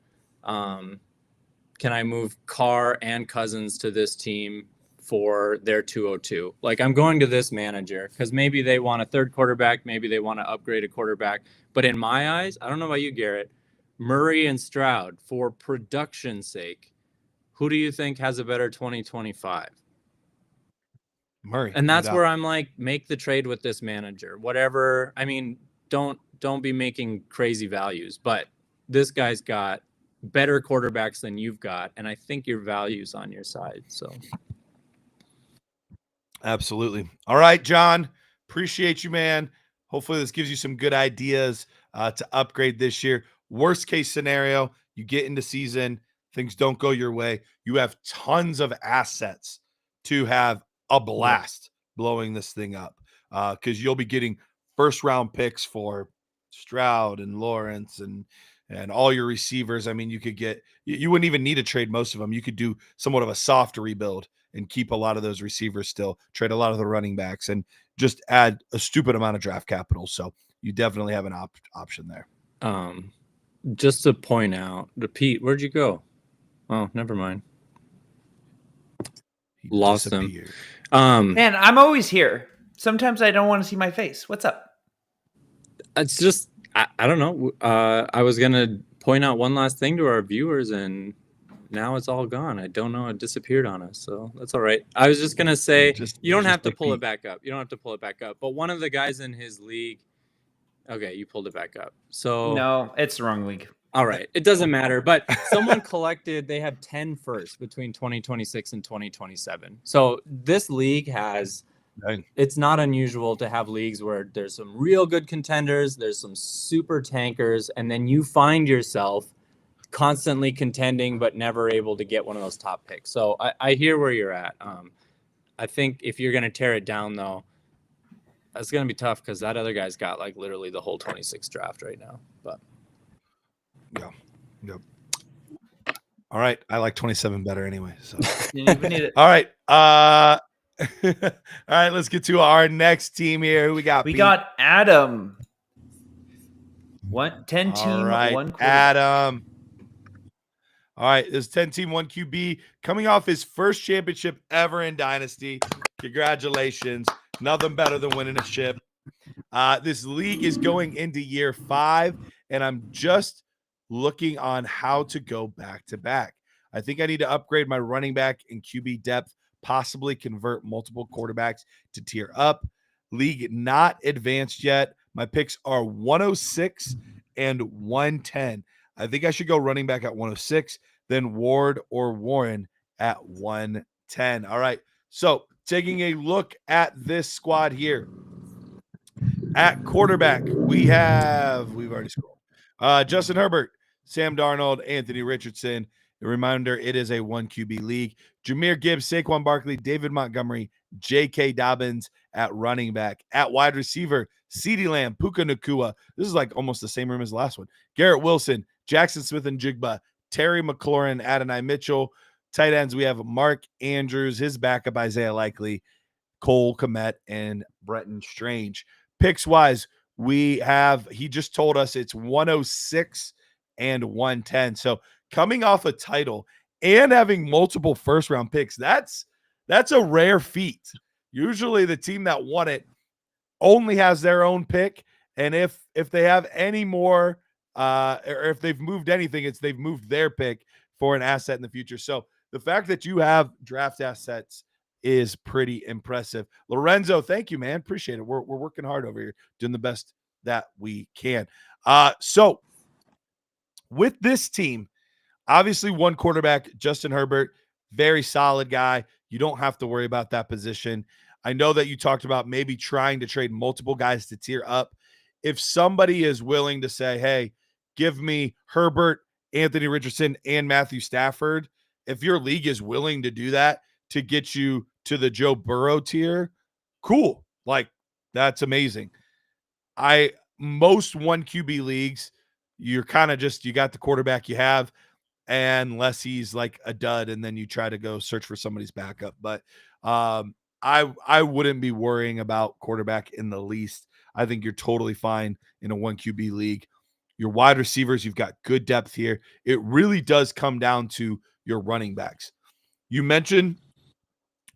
Carr and Cousins to this team for their 202? Like, I'm going to this manager because maybe they want a third quarterback, maybe they want to upgrade a quarterback. But in my eyes, I don't know about you, Garrett, Murray and Stroud, for production's sake, who do you think has a better 2025? Murray. And no that's doubt. where I'm like, make the trade with this manager. Whatever. I mean, don't be making crazy values, but this guy's got better quarterbacks than you've got, and I think your value's on your side. So Absolutely. All right, John. Appreciate you, man. Hopefully this gives you some good ideas to upgrade this year. Worst case scenario, you get into season, things don't go your way. You have tons of assets to have a blast blowing this thing up because you'll be getting first round picks for Stroud and Lawrence and all your receivers. I mean, you wouldn't even need to trade most of them. You could do somewhat of a soft rebuild and keep a lot of those receivers still, trade a lot of the running backs, and just add a stupid amount of draft capital. So you definitely have an option there. just to point out, Pete, where'd you go? Oh, never mind. He Lost disappeared. him. Man, I'm always here. Sometimes I don't want to see my face. What's up? It's just I don't know. I was gonna point out one last thing to our viewers, and now it's all gone. I don't know. It disappeared on us, so that's all right. I was just gonna say you don't have to pull it back up. You don't have to pull it back up. But one of the guys in his league. Okay, you pulled it back up. So No, it's the wrong league. all right, it doesn't matter. But someone collected. They have 10 firsts between 2026 and 2027. So this league has. Dang. It's not unusual to have leagues where there's some real good contenders, there's some super tankers, and then you find yourself constantly contending but never able to get one of those top picks. So I hear where you're at. I think if you're going to tear it down, though, that's going to be tough because that other guy's got like literally the whole 26 draft right now. But yeah. All right. I like 27 better anyway. So Didn't even need it. all right. All right, let's get to our next team here. Who we got? We Pete? got Adam. 10 team, All right, 1 quarterback. Adam. All right, this 10 team, 1 QB coming off his first championship ever in Dynasty. Congratulations. Nothing better than winning a ship. This league is going into year 5, and I'm just looking on how to go back to back. I think I need to upgrade my running back and QB depth, possibly convert multiple quarterbacks to tier up. League not advanced yet. My picks are 106 and 110. I think I should go running back at 106, then Ward or Warren at 110. All right. So taking a look at this squad here. At quarterback, we've already scrolled. Justin Herbert, Sam Darnold, Anthony Richardson. A reminder, it is a 1 QB league. Jahmyr Gibbs, Saquon Barkley, David Montgomery, J.K. Dobbins at running back. At wide receiver, CeeDee Lamb, Puka Nacua. This is like almost the same room as the last one. Garrett Wilson, Jackson Smith and Jigba, Terry McLaurin, Adonai Mitchell. Tight ends, we have Mark Andrews, his backup, Isaiah Likely, Cole Kmet, and Bretton Strange. Picks-wise, he just told us it's 106 and 110. So coming off a title and having multiple first-round picks, that's a rare feat. Usually the team that won it only has their own pick, and if they have any more, or if they've moved anything, they've moved their pick for an asset in the future. So the fact that you have draft assets is pretty impressive. Lorenzo, thank you, man. Appreciate it. We're working hard over here, doing the best that we can. So with this team, obviously one quarterback, Justin Herbert, very solid guy. You don't have to worry about that position. I know that you talked about maybe trying to trade multiple guys to tier up. If somebody is willing to say, hey, give me Herbert, Anthony Richardson, and Matthew Stafford, if your league is willing to do that to get you to the Joe Burrow tier, cool. Like, that's amazing. Most 1 QB leagues, you're kind of just, you got the quarterback you have, unless he's like a dud, and then you try to go search for somebody's backup. But I wouldn't be worrying about quarterback in the least. I think you're totally fine in a 1 QB league. Your wide receivers, you've got good depth here. It really does come down to your running backs. You mentioned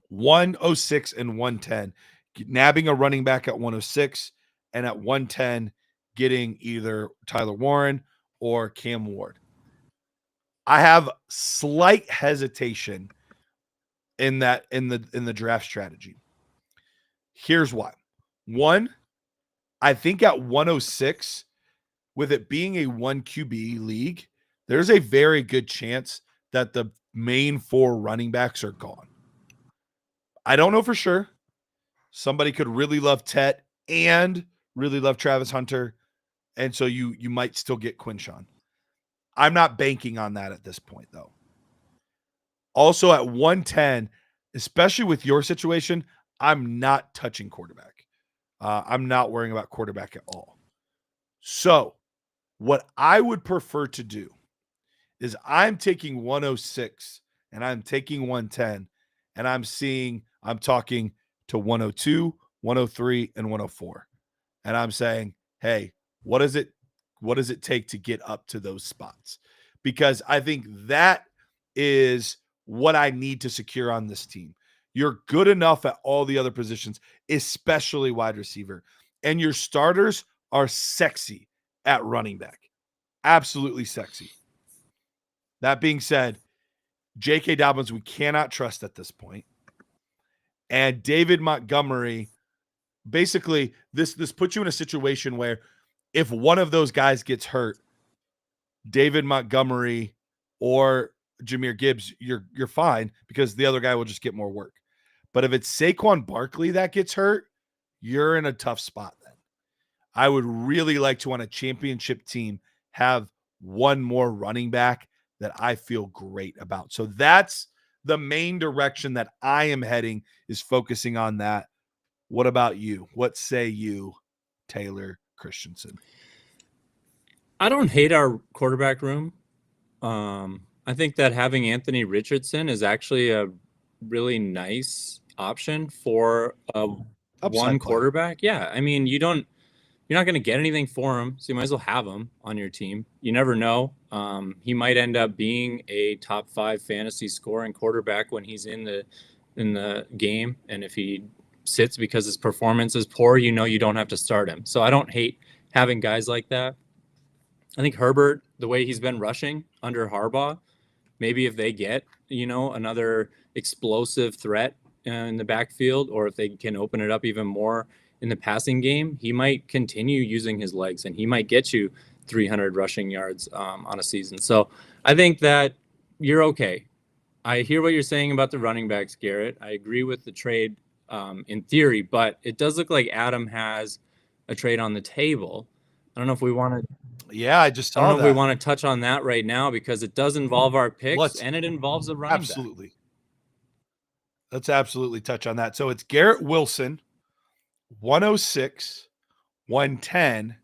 106 and 110, nabbing a running back at 106, and at 110 getting either Tyler Warren or Cam Ward. I have slight hesitation in the draft strategy. Here's why. One, I think at 106, with it being a 1 QB league, there's a very good chance that the main 4 running backs are gone. I don't know for sure. Somebody could really love Tet and really love Travis Hunter, and so you might still get Quinshawn. I'm not banking on that at this point, though. Also at 110, especially with your situation, I'm not touching quarterback. I'm not worrying about quarterback at all. So what I would prefer to do is I'm taking 106 and I'm taking 110, and I'm talking to 102, 103, and 104. And I'm saying, hey, what does it take to get up to those spots? Because I think that is what I need to secure on this team. You're good enough at all the other positions, especially wide receiver. And your starters are sexy at running back. Absolutely sexy. That being said, J.K. Dobbins, we cannot trust at this point. And David Montgomery, basically, this puts you in a situation where if one of those guys gets hurt, David Montgomery or Jahmyr Gibbs, you're fine, because the other guy will just get more work. But if it's Saquon Barkley that gets hurt, you're in a tough spot then. I would really like to, on a championship team, have one more running back that I feel great about. So that's the main direction that I am heading, is focusing on that. What about you? What say you, Taylor Christensen? I don't hate our quarterback room. I think that having Anthony Richardson is actually a really nice option for a one quarterback. Yeah, I mean, you're not going to get anything for him, so you might as well have him on your team. You never know. He might end up being a top 5 fantasy scoring quarterback when he's in the game, and if he sits because his performance is poor, you don't have to start him. So I don't hate having guys like that. I think Herbert, the way he's been rushing under Harbaugh, maybe if they get, another explosive threat in the backfield, or if they can open it up even more in the passing game, he might continue using his legs, and he might get you 300 rushing yards on a season. So I think that you're okay. I hear what you're saying about the running backs, Garrett. I agree with the trade in theory, but it does look like Adam has a trade on the table. I don't know if we want to. Yeah, I just saw I don't know that. if we want to touch on that right now, because it does involve our picks and it involves a running absolutely back. Let's absolutely touch on that. So it's Garrett Wilson, 106, 110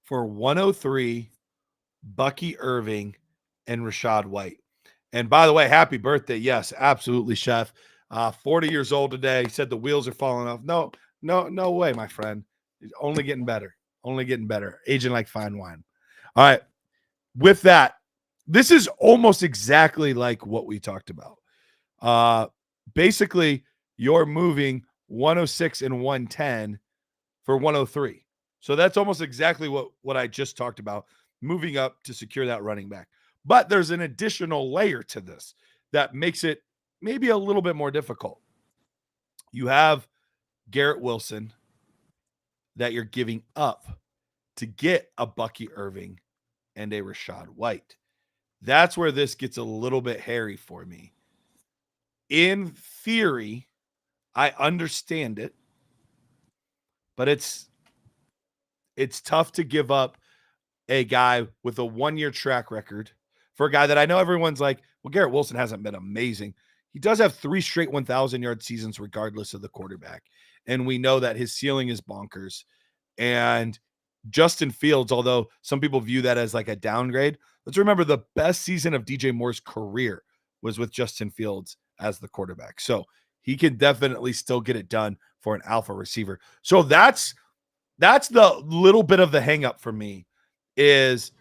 for 103, Bucky Irving, and Rashad White. And by the way, happy birthday. Yes, absolutely, Chef. 40 years old today. He said the wheels are falling off. No way, my friend. He's only getting better. Only getting better. Aging like fine wine. All right. With that, this is almost exactly like what we talked about. Basically, you're moving 106 and 110 for 103. So that's almost exactly what I just talked about, moving up to secure that running back. But there's an additional layer to this. that makes it maybe a little bit more difficult. You have Garrett Wilson that you're giving up to get a Bucky Irving and a Rashad White. That's where this gets a little bit hairy for me. In theory, I understand it, but it's tough to give up a guy with a 1-year track record for a guy that I know everyone's like, well, Garrett Wilson hasn't been amazing. He does have 3 straight 1,000-yard seasons regardless of the quarterback. And we know that his ceiling is bonkers. And Justin Fields, although some people view that as like a downgrade, let's remember the best season of DJ Moore's career was with Justin Fields as the quarterback. So he can definitely still get it done for an alpha receiver. So that's the little bit of the hang up for me is,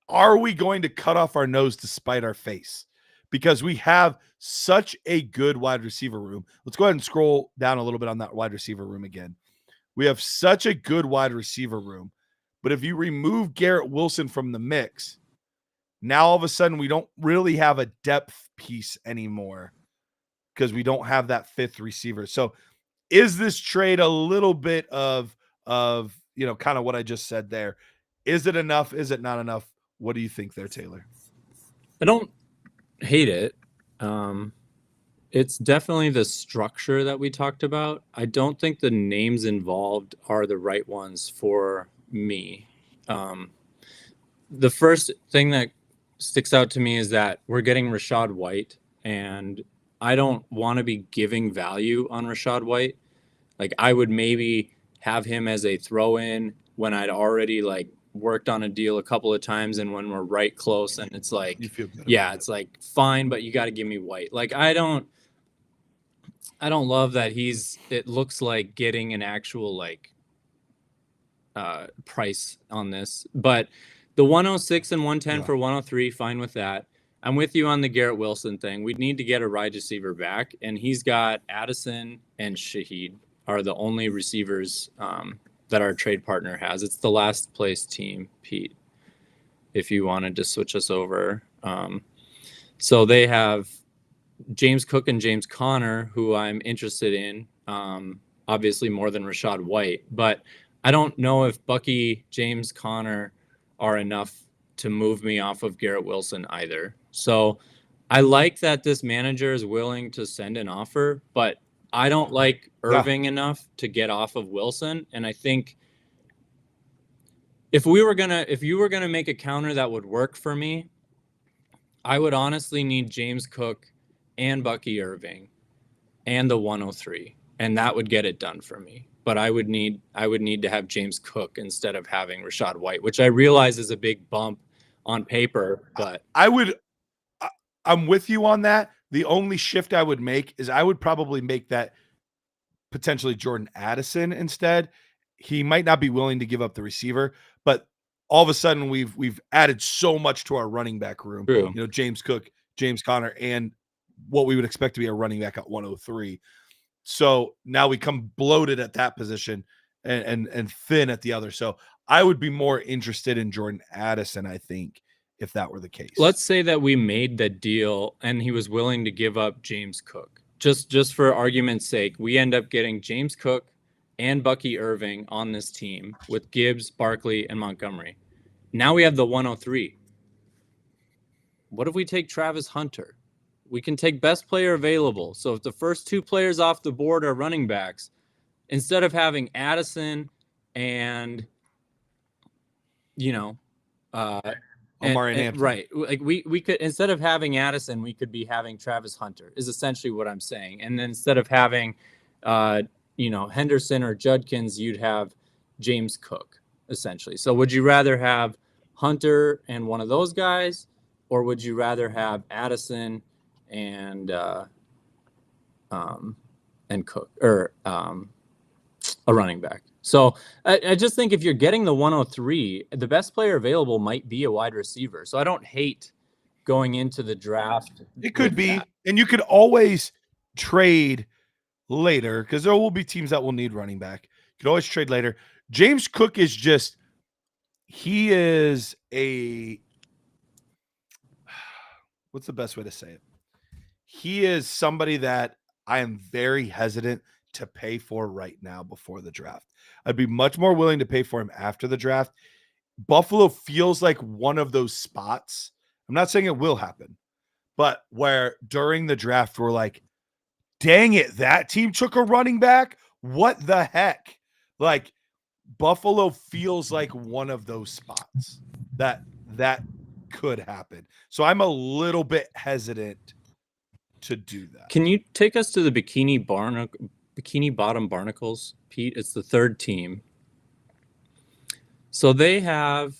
are we going to cut off our nose to spite our face? Because we have such a good wide receiver room. Let's go ahead and scroll down a little bit on that wide receiver room again. We have such a good wide receiver room. But if you remove Garrett Wilson from the mix, now all of a sudden we don't really have a depth piece anymore because we don't have that 5th receiver. So is this trade a little bit of kind of what I just said there? Is it enough? Is it not enough? What do you think there, Taylor? I don't hate it. It's definitely the structure that we talked about. I don't think the names involved are the right ones for me. The first thing that sticks out to me is that we're getting Rashad White, and I don't want to be giving value on Rashad White. Like, I would maybe have him as a throw-in when I'd already like worked on a deal a couple of times, and when we're right close, and it's like, yeah, it's like fine, but you got to give me White. Like, I don't love that it looks like getting an actual like price on this, but the 106 and 110 for 103, fine with that. I'm with you on the Garrett Wilson thing. We need to get a wide receiver back, and he's got Addison and Shaheed are the only receivers that our trade partner has. It's the last place team, Pete, if you wanted to switch us over. So they have James Cook and James Conner, who I'm interested in, obviously more than Rashad White. But I don't know if Bucky, James Conner are enough to move me off of Garrett Wilson either. So I like that this manager is willing to send an offer, but I don't like Irving enough to get off of Wilson. And I think if you were gonna make a counter that would work for me, I would honestly need James Cook and Bucky Irving and the 103, and that would get it done for me. But I would need to have James Cook instead of having Rashad White, which I realize is a big bump on paper, but I'm with you on that. The only shift I would make is I would probably make that potentially Jordan Addison instead. He might not be willing to give up the receiver, but all of a sudden we've added so much to our running back room. True. You know, James Cook, James Conner, and what we would expect to be a running back at 103. So now we come bloated at that position and thin at the other. So I would be more interested in Jordan Addison, I think, if that were the case. Let's say that we made the deal and he was willing to give up James Cook. Just for argument's sake, we end up getting James Cook and Bucky Irving on this team with Gibbs, Barkley, and Montgomery. Now we have the 103. What if we take Travis Hunter? We can take best player available. So if the first 2 players off the board are running backs, instead of having Addison and, Omar and Hampton. Right. Like we could, instead of having Addison, we could be having Travis Hunter is essentially what I'm saying. And then instead of having, Henderson or Judkins, you'd have James Cook essentially. So would you rather have Hunter and one of those guys, or would you rather have Addison and Cook or a running back? So I just think if you're getting the 103, the best player available might be a wide receiver. So I don't hate going into the draft. It could be. And you could always trade later because there will be teams that will need running back. You could always trade later. James Cook is just, he is what's the best way to say it? he is somebody that I am very hesitant to pay for right now before the draft. I'd be much more willing to pay for him after the draft. Buffalo feels like one of those spots. I'm not saying it will happen, but where during the draft we're like, dang it, that team took a running back. What the heck? Like, Buffalo feels like one of those spots that could happen. So I'm a little bit hesitant to do that. Can you take us to the Bikini Bottom Barnacles, Pete? It's the third team. So they have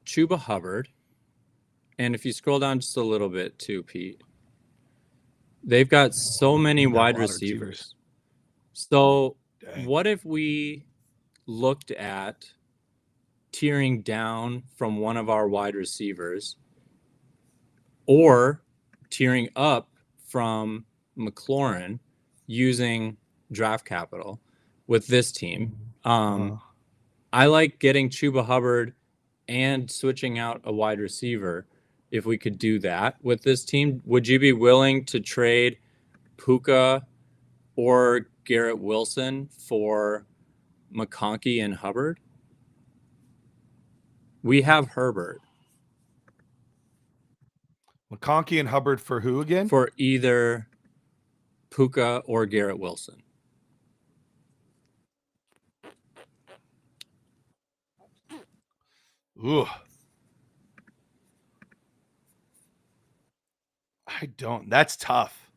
Chuba Hubbard, and if you scroll down just a little bit too, Pete, they've got so many wide receivers. So Dang. what if we looked at tearing down from one of our wide receivers or tearing up from McLaurin using draft capital with this team? I like getting Chuba Hubbard and switching out a wide receiver if we could do that with this team. Would you be willing to trade Puka or Garrett Wilson for McConkey and Hubbard? We have Herbert. McConkey and Hubbard for who again? For either Puka or Garrett Wilson. Ooh. I don't. That's tough.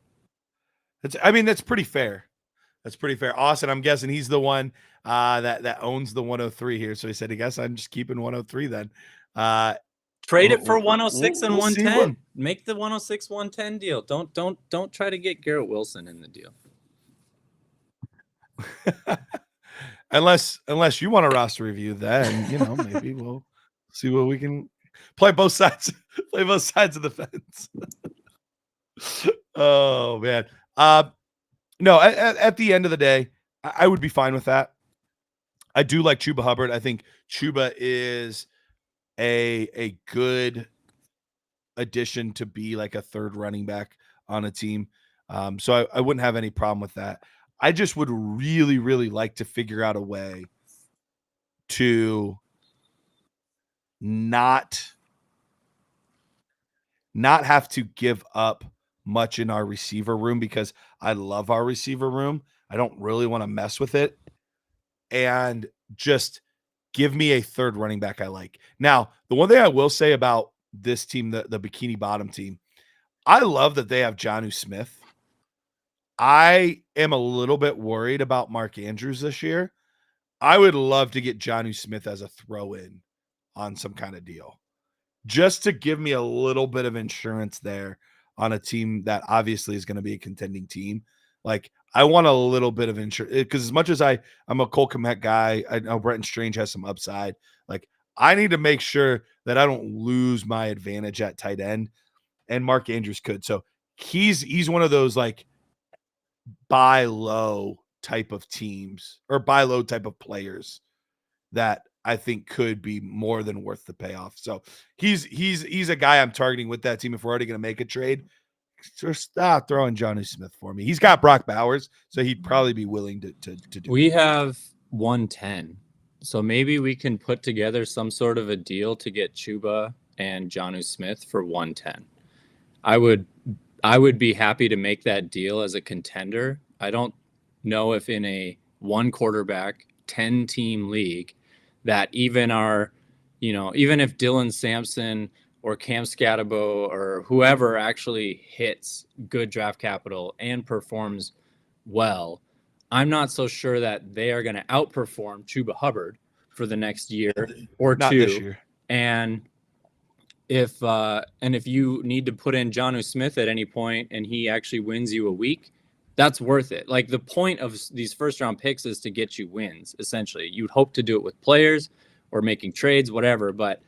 That's pretty fair. That's pretty fair. Austin, I'm guessing he's the one that owns the 103 here. So he said, I guess I'm just keeping 103 then. Trade it for 106 and we'll 110. Make the 106 110 deal. Don't try to get Garrett Wilson in the deal. unless you want a roster review, then maybe we'll see what we can play both sides. Play both sides of the fence. Oh man. No, at the end of the day, I would be fine with that. I do like Chuba Hubbard. I think Chuba is a good addition to be like a third running back on a team. So I wouldn't have any problem with that. I just would really, really like to figure out a way to not have to give up much in our receiver room, because I love our receiver room. I don't really want to mess with it, and just give me a third running back I like. Now, the one thing I will say about this team, the Bikini Bottom team, I love that they have Jonnu Smith. I am a little bit worried about Mark Andrews this year. I would love to get Jonnu Smith as a throw-in on some kind of deal, just to give me a little bit of insurance there on a team that obviously is going to be a contending team. Like, I want a little bit of insurance, because as much as I'm a Cole Kmet guy, I know Brenton Strange has some upside. Like, I need to make sure that I don't lose my advantage at tight end, and Mark Andrews could. So he's one of those like buy low type of teams, or buy low type of players that I think could be more than worth the payoff. So he's a guy I'm targeting with that team. If we're already going to make a trade, just stop throwing Jonnu Smith for me. He's got Brock Bowers, so he'd probably be willing to do. We have 110, so maybe we can put together some sort of a deal to get Chuba and Jonnu Smith for 110. I would be happy to make that deal as a contender. I don't know if in a one quarterback 10 team league that even if Dylan Sampson or Cam Scatabo or whoever actually hits good draft capital and performs well, I'm not so sure that they are going to outperform Chuba Hubbard for the next year or Not two. this year. And if you need to put in Jonnu Smith at any point and he actually wins you a week, that's worth it. Like, the point of these first round picks is to get you wins. Essentially, you'd hope to do it with players or making trades, whatever, but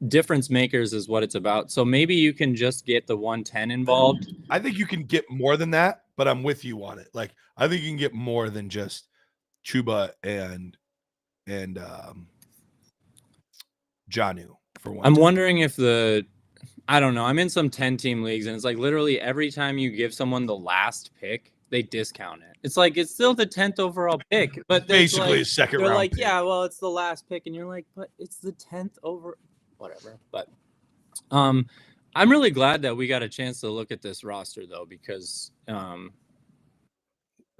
difference makers is what it's about. So maybe you can just get the 110 involved. I think you can get more than that, but I'm with you on it. Like, I think you can get more than just Chuba and Jonnu for one. I'm wondering if I don't know. I'm in some 10-team leagues, and it's like literally every time you give someone the last pick, they discount it. It's like it's still the 10th overall pick, but Basically like, a second they're round like, pick. yeah, well, it's the last pick, and you're like, but it's the 10th over, whatever. But I'm really glad that we got a chance to look at this roster though, because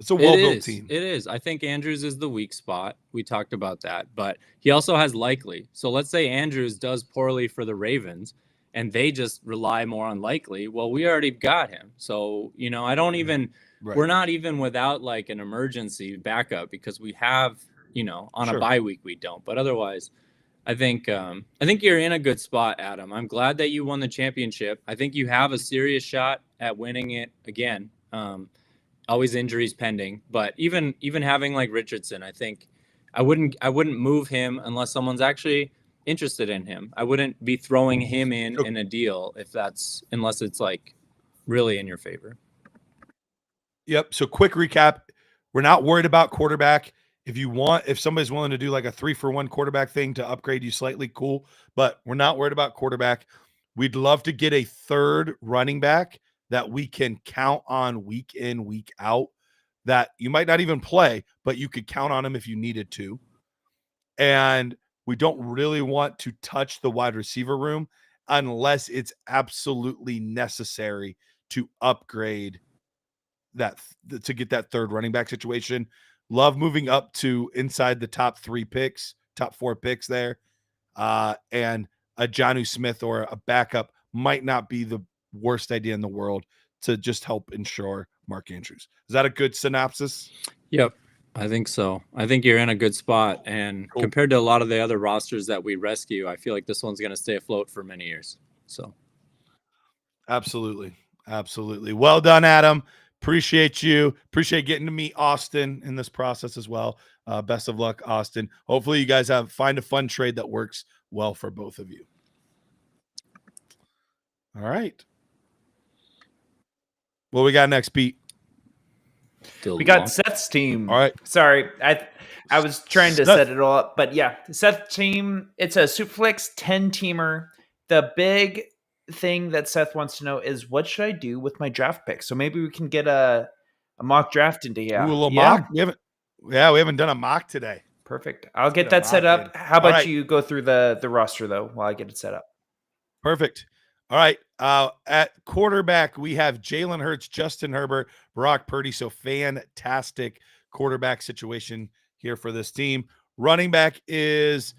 It's a well-built team. It is. I think Andrews is the weak spot. We talked about that, but he also has Likely. So let's say Andrews does poorly for the Ravens and they just rely more on Likely. Well, we already got him. So, I don't even, we're not even without like an emergency backup because we have, on a bye week, we don't. But otherwise, I think you're in a good spot, Adam. I'm glad that you won the championship. I think you have a serious shot at winning it again. Always injuries pending, but even having like Richardson, I think I wouldn't move him unless someone's actually interested in him. I wouldn't be throwing him in a deal unless it's like really in your favor. Yep. So quick recap. We're not worried about quarterback. If somebody's willing to do like a 3-for-1 quarterback thing to upgrade you slightly, cool. But we're not worried about quarterback. We'd love to get a third running back that we can count on week in, week out, that you might not even play, but you could count on him if you needed to. And we don't really want to touch the wide receiver room unless it's absolutely necessary to upgrade to get that third running back situation. Love moving up to inside the top 4 picks there. And a Jonnu Smith or a backup might not be the worst idea in the world to just help ensure Mark Andrews. Is that a good synopsis? Yep. I think so. I think you're in a good spot. And compared to a lot of the other rosters that we rescue, I feel like this one's going to stay afloat for many years. So. Absolutely. Absolutely. Well done, Adam. Appreciate you. Appreciate getting to meet Austin in this process as well. Best of luck, Austin. Hopefully you guys find a fun trade that works well for both of you. All right. What we got next, Pete? We got Seth's team. All right. Sorry, I was trying to set it all up, but yeah, Seth's team. It's a Superflex 10-teamer. The big thing that Seth wants to know is what should I do with my draft pick? So maybe we can get a mock draft into here. Ooh, a little mock. We haven't done a mock today. Perfect. I'll get that set up. How about you go through the roster though while I get it set up? Perfect. All right. At quarterback, we have Jalen Hurts, Justin Herbert, Brock Purdy. So fantastic quarterback situation here for this team. Running back it's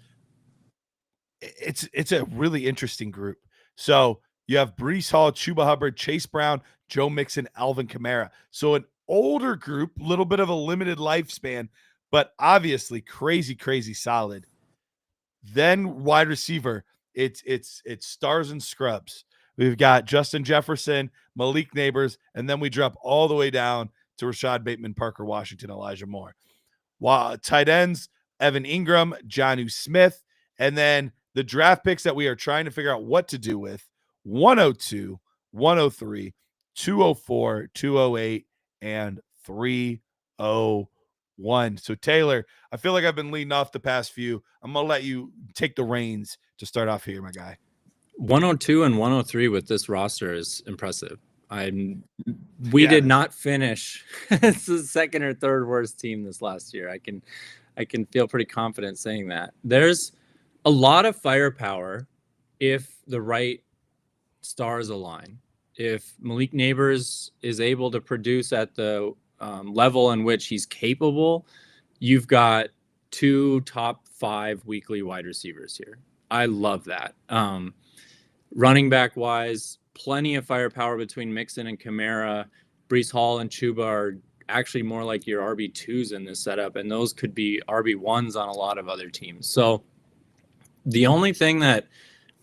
a really interesting group. So you have Breece Hall, Chuba Hubbard, Chase Brown, Joe Mixon, Alvin Kamara. So an older group, little bit of a limited lifespan, but obviously crazy, crazy solid. Then wide receiver, it's stars and scrubs. We've got Justin Jefferson, Malik Neighbors, and then we drop all the way down to Rashad Bateman, Parker Washington, Elijah Moore. While tight ends, Evan Ingram, Jonnu Smith, and then the draft picks that we are trying to figure out what to do with 102, 103, 204, 208, and 301. So Taylor, I feel like I've been leading off the past few. I'm going to let you take the reins to start off here, my guy. 102 and 103 with this roster is impressive. We did not finish. It's the second or third worst team this last year. I can feel pretty confident saying that. There's a lot of firepower if the right stars align. If Malik Neighbors is able to produce at the level in which he's capable, you've got 2 top 5 weekly wide receivers here. I love that. Running back wise, plenty of firepower between Mixon and Kamara. Breece Hall and Chuba are actually more like your RB2s in this setup, and those could be RB1s on a lot of other teams. So the only thing that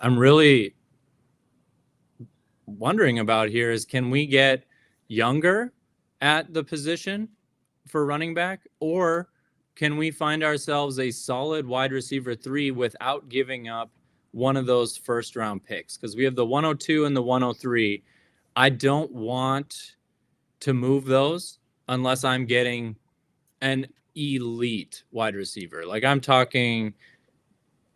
I'm really wondering about here is, can we get younger at the position for running back, or can we find ourselves a solid wide receiver 3 without giving up one of those first round picks? Because we have the 102 and the 103. I don't want to move those unless I'm getting an elite wide receiver. Like I'm talking,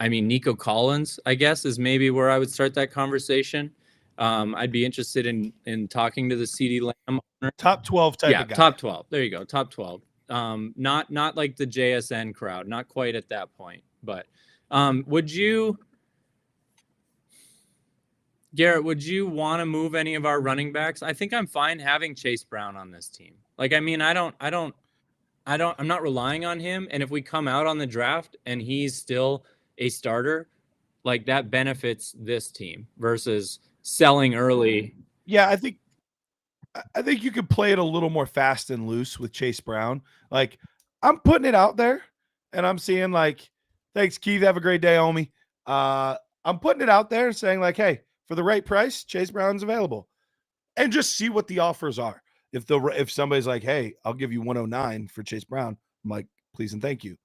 Nico Collins, I guess, is maybe where I would start that conversation. I'd be interested in talking to the CD Lamb owner. Top 12 type of guy. Top 12. There you go. Top 12. Not like the JSN crowd, not quite at that point. But Garrett, would you want to move any of our running backs? I think I'm fine having Chase Brown on this team. Like, I mean, I'm not relying on him. And if we come out on the draft and he's still a starter, like that benefits this team versus selling early. Yeah, I think you could play it a little more fast and loose with Chase Brown. Like, I'm putting it out there and I'm seeing like, thanks, Keith. Have a great day, homie. I'm putting it out there saying like, hey, for the right price, Chase Brown's available. And just see what the offers are. If somebody's like, hey, I'll give you 109 for Chase Brown, I'm like, please and thank you.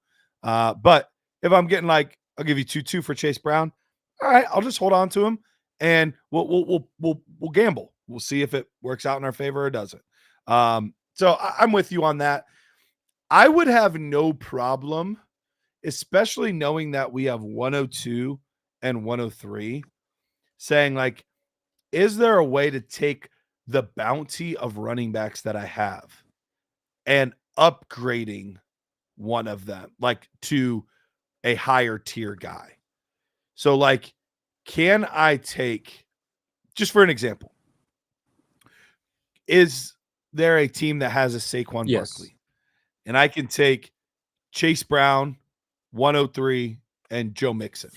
But if I'm getting like, I'll give you 2-2 for Chase Brown, all right, I'll just hold on to him and we'll gamble. We'll see if it works out in our favor or doesn't. So I'm with you on that. I would have no problem, especially knowing that we have 102 and 103, saying like, is there a way to take the bounty of running backs that I have and upgrading one of them like to a higher tier guy? So like, can I take, just for an example, is there a team that has a Saquon Barkley? And I can take Chase Brown, 103, and Joe Mixon.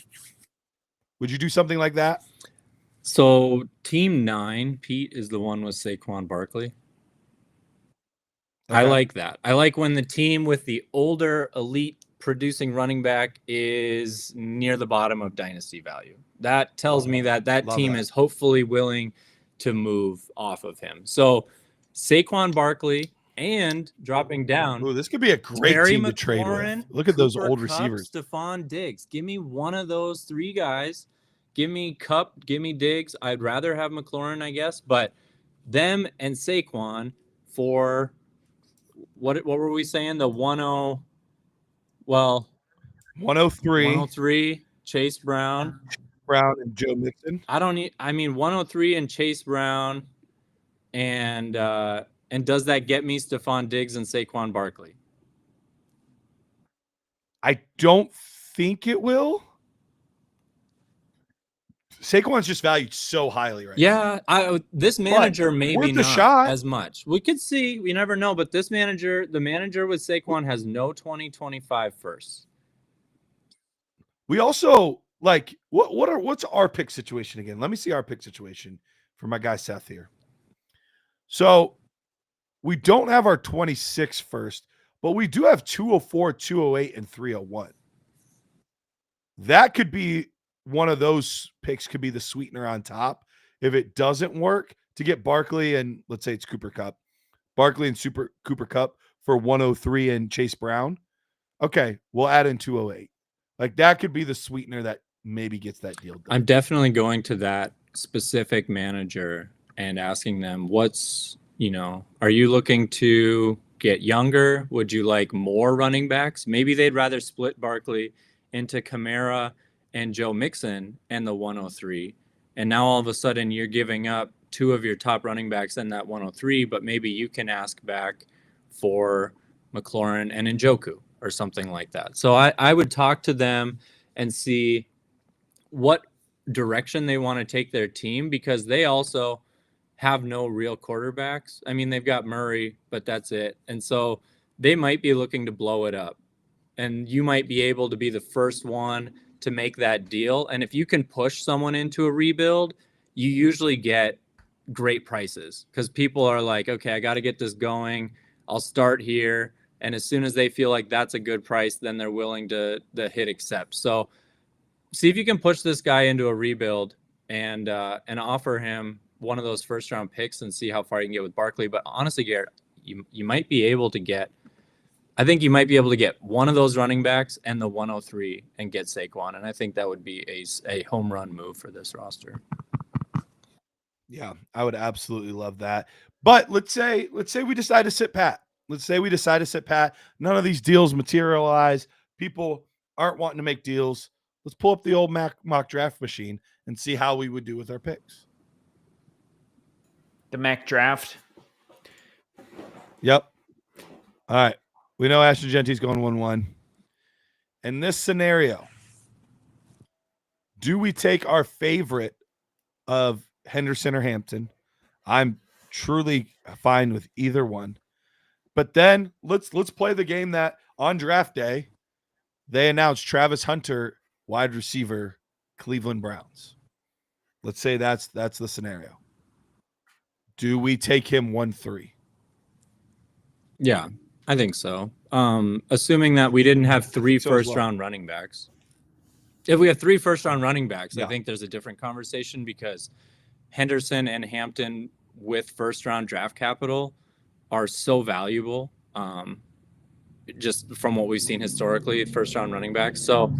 Would you do something like that? So team 9, Pete, is the one with Saquon Barkley. Okay. I like that. I like when the team with the older elite producing running back is near the bottom of dynasty value. That tells me that team is hopefully willing to move off of him. So Saquon Barkley and dropping down. Ooh, this could be a great Terry team McLaurin, to trade with. Look at those old receivers. Stephon Diggs. Give me one of those 3 guys. Give me Cup, give me Diggs. I'd rather have McLaurin, I guess, but them and Saquon for what were we saying? The 103 Chase Brown and Joe Mixon. 103 and Chase Brown, and does that get me Stephon Diggs and Saquon Barkley? I don't think it will. Saquon's just valued so highly right now. Yeah, this manager maybe not as much. We could see. We never know. But the manager with Saquon has no 2025 firsts. We also like what's our pick situation again? Let me see our pick situation for my guy Seth here. So we don't have our 26 first, but we do have 204, 208, and 301. That could be one of those picks, could be the sweetener on top. If it doesn't work, to get Barkley and let's say it's Cooper Kupp, Barkley and Cooper Kupp for 103 and Chase Brown. Okay, we'll add in 208. Like that could be the sweetener that maybe gets that deal done. I'm definitely going to that specific manager and asking them, are you looking to get younger? Would you like more running backs? Maybe they'd rather split Barkley into Kamara and Joe Mixon and the 103. And now all of a sudden you're giving up 2 of your top running backs in that 103, but maybe you can ask back for McLaurin and Njoku or something like that. So I would talk to them and see what direction they want to take their team, because they also have no real quarterbacks. I mean, they've got Murray, but that's it. And so they might be looking to blow it up. And you might be able to be the first one to make that deal. And if you can push someone into a rebuild, you usually get great prices because people are like, okay, I got to get this going. I'll start here. And as soon as they feel like that's a good price, then they're willing to hit accept. So see if you can push this guy into a rebuild and offer him one of those first round picks and see how far you can get with Barkley. But honestly, Garrett, you might be able to get, I think you might be able to get one of those running backs and the 103 and get Saquon. And I think that would be a home run move for this roster. Yeah, I would absolutely love that. But let's say we decide to sit pat. None of these deals materialize. People aren't wanting to make deals. Let's pull up the old mock draft machine and see how we would do with our picks. The Mac draft. Yep. All right. We know Ashton Genty's going 1-1. In this scenario, do we take our favorite of Henderson or Hampton? I'm truly fine with either one. But then let's play the game that on draft day they announced Travis Hunter, wide receiver, Cleveland Browns. Let's say that's the scenario. Do we take him 1-3? Yeah, I think so. Assuming that we didn't have three so as well. first-round running backs. If we have 3 first-round running backs, Yeah. I think there's a different conversation because Henderson and Hampton with first-round draft capital are so valuable. Just from what we've seen historically, first-round running backs. So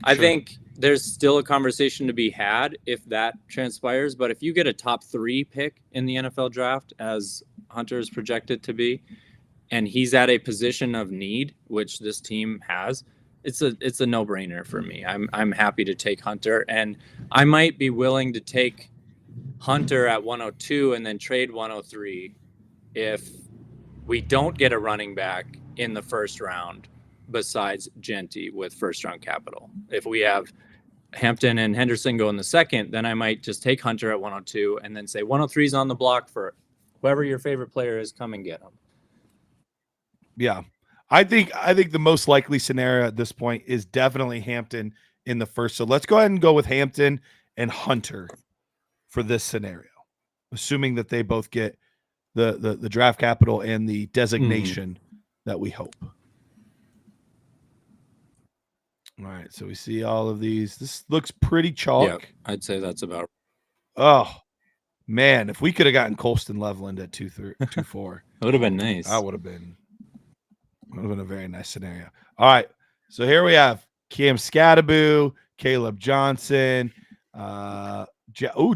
I think there's still a conversation to be had if that transpires. But if you get a top 3 pick in the NFL draft, as Hunter is projected to be, and he's at a position of need, which this team has, it's a no-brainer for me. I'm happy to take Hunter, and I might be willing to take Hunter at 102 and then trade 103 if we don't get a running back in the first round besides Genty with first-round capital. If we have Hampton and Henderson go in the second, then I might just take Hunter at 102 and then say 103 is on the block for whoever your favorite player is, come and get him. Yeah. I think the most likely scenario at this point is definitely Hampton in the first. So let's go ahead and go with Hampton and Hunter for this scenario, assuming that they both get the draft capital and the designation that we hope. All right, so we see all of these. This looks pretty chalk. Yeah, I'd say that's about. Oh man, if we could have gotten Colston Loveland at 2-4, It would have been nice. that would have been a very nice scenario. All right, so here we have Cam Scattaboo, Caleb Johnson,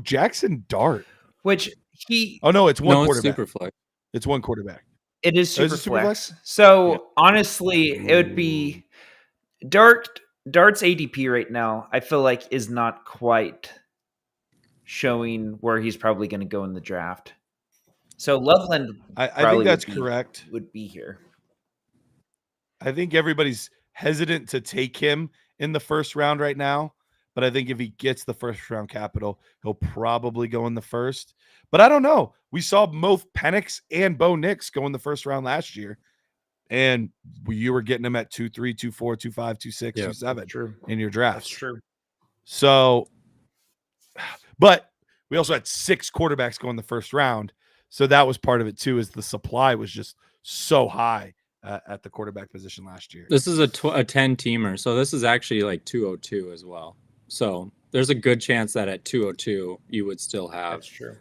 Jackson Dart. Which he. Oh no, it's one quarterback. It's super flex. It's one quarterback. It is super, is it super flex. flex? So honestly, it would be Dart's ADP right now. I feel like is not quite showing where he's probably going to go in the draft. So Loveland, I think that's correct. Would be here. I think everybody's hesitant to take him in the first round right now, but I think if he gets the first round capital, he'll probably go in the first. But I don't know. We saw both Penix and Bo Nix go in the first round last year, and you were getting them at 2-3, 2-4, 2-5, 2-6, 2-7 True. in your draft. That's true. So, but we also had 6 quarterbacks go in the first round, so that was part of it too. Is the supply was just so high at the quarterback position last year. This is a 10-teamer, so this is actually like 202 as well. So there's a good chance that at 202 you would still have. That's true.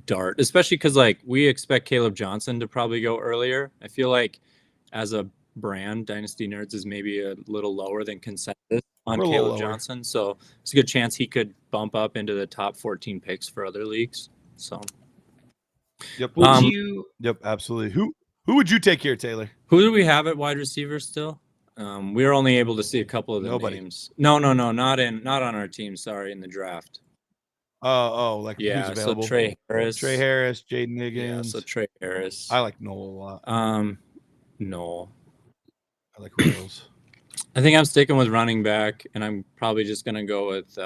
Dart, especially because like we expect Caleb Johnson to probably go earlier. I feel like as a brand, Dynasty Nerds is maybe a little lower than consensus on Caleb Johnson, so it's a good chance he could bump up into the top 14 picks for other leagues. So, Yep. Yep, absolutely. Who would you take here, Taylor? Who do we have at wide receiver still? We were only able to see a couple of the names. No, not on our team. Sorry, in the draft. Like yeah, who's available? So Trey Harris, Jaden Higgins. Yeah, so Trey Harris. I like Noel a lot. Noel. I like Wills. I think I'm sticking with running back, and I'm probably just gonna go with.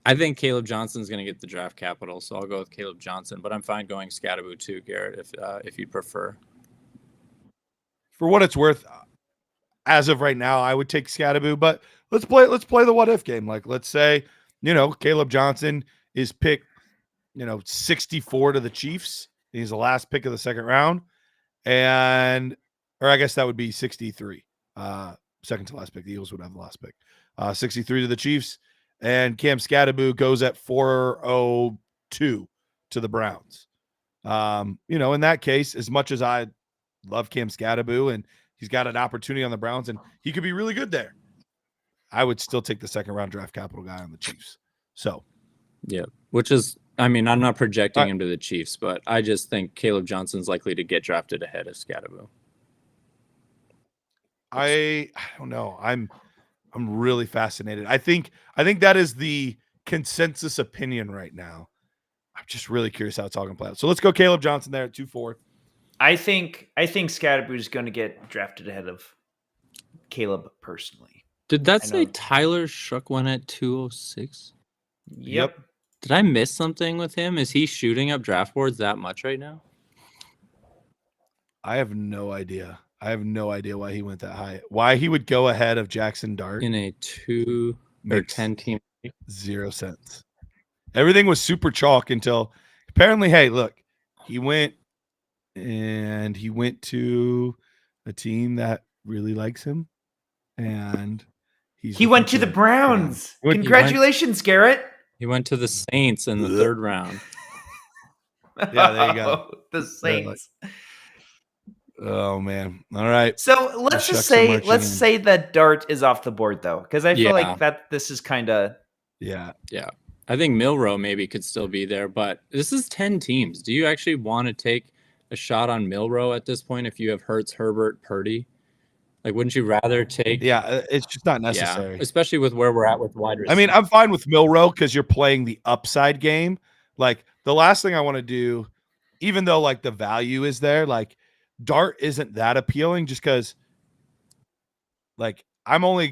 I think Caleb Johnson's gonna get the draft capital, so I'll go with Caleb Johnson. But I'm fine going Scattaboo too, Garrett, if you'd prefer. For what it's worth, as of right now, I would take Scattaboo. But let's play the what if game. Like, let's say, Caleb Johnson is picked, 64 to the Chiefs. He's the last pick of the second round. Or I guess that would be 63. Second to last pick. The Eagles would have the last pick. 63 to the Chiefs. And Cam Scattaboo goes at 402 to the Browns. In that case, as much as I love Cam Scattaboo and he's got an opportunity on the Browns and he could be really good there, I would still take the second round draft capital guy on the Chiefs. So, yeah, which is, I'm not projecting him to the Chiefs, but I just think Caleb Johnson's likely to get drafted ahead of Scattaboo. I don't know. I'm really fascinated. I think that is the consensus opinion right now, I'm just really curious how it's all going to play out. So let's go Caleb Johnson there at 2-4. I think Scatterboo is going to get drafted ahead of Caleb personally. Did that I say know. Tyler Shook went at 206? Yep. Did I miss something with him? Is he shooting up draft boards that much right now? I have no idea. I have no idea why he went that high. Why he would go ahead of Jackson Dart In a 2 or makes 10 team. 0 sense. Everything was super chalk until apparently, hey, look, he went to a team that really likes him, and He went to the Browns. Congratulations, Garrett. He went to the Saints in the third round. Yeah, there you go. The Saints. Oh man! All right. So let's just say that Dart is off the board though, because I feel like that this is kind of yeah. I think Milroe maybe could still be there, but this is 10 teams. Do you actually want to take a shot on Milroe at this point if you have Hurts, Herbert, Purdy? Like, wouldn't you rather take? Yeah, it's just not necessary. Yeah, especially with where we're at with wide receivers. I mean, I'm fine with Milroe because you're playing the upside game. Like the last thing I want to do, even though like the value is there, like Dart isn't that appealing just because like I'm only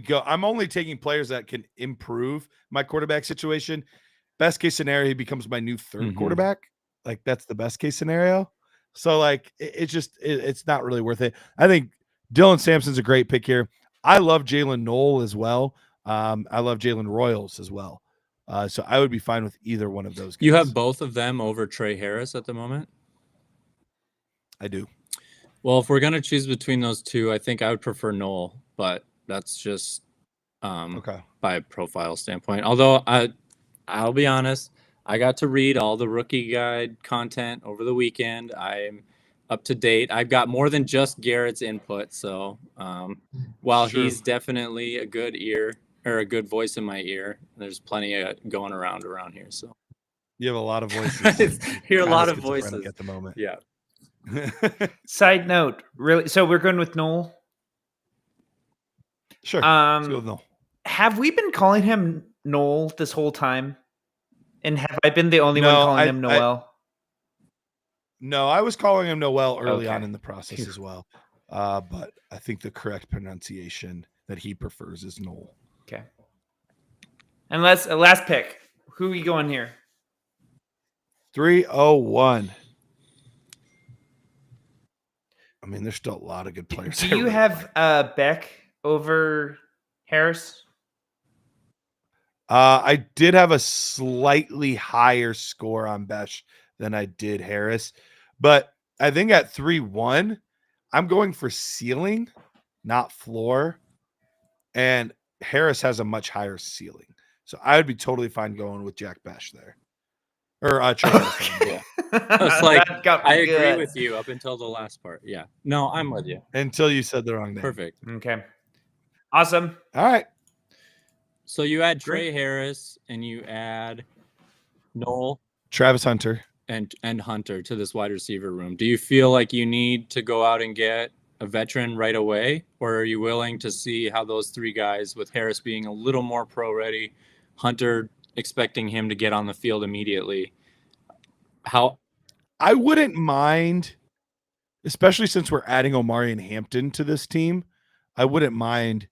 taking players that can improve my quarterback situation. Best case scenario, he becomes my new third quarterback. Like that's the best case scenario. So like it's not really worth it. I think Dylan Sampson's a great pick here. I love Jalen Knoll as well. I love Jalen Royals as well. So I would be fine with either one of those guys. You have both of them over Trey Harris at the moment? I do. Well, if we're going to choose between those two, I think I would prefer Knoll, but that's just by profile standpoint. Although I'll be honest, I got to read all the rookie guide content over the weekend. I'm up to date. I've got more than just Garrett's input. So while he's definitely a good ear or a good voice in my ear, there's plenty of going around here. So you have a lot of voices. Hear a lot of voices at the moment. Yeah. Side note, really? So we're going with Knoll? Sure. Let's go with Knoll. Have we been calling him Knoll this whole time? And have I been the only one calling him Noel? No, I was calling him Noel early on in the process as well. But I think the correct pronunciation that he prefers is Knoll. Okay. And last pick. Who are you going here? 301. I mean, there's still a lot of good players. Do you have Beck over Harris? I did have a slightly higher score on Besh than I did Harris, but I think at 3-1, I'm going for ceiling, not floor, and Harris has a much higher ceiling, so I would be totally fine going with Jack Besh there, or yeah. It's like I agree with you up until the last part. Yeah, no, I'm with you until you said the wrong name. Perfect. Okay, awesome. All right. So you add Trey Harris and you add Knoll, Travis Hunter, and Hunter to this wide receiver room. Do you feel like you need to go out and get a veteran right away, or are you willing to see how those three guys, with Harris being a little more pro ready, Hunter expecting him to get on the field immediately? How I wouldn't mind, especially since we're adding Omari and Hampton to this team. I wouldn't mind,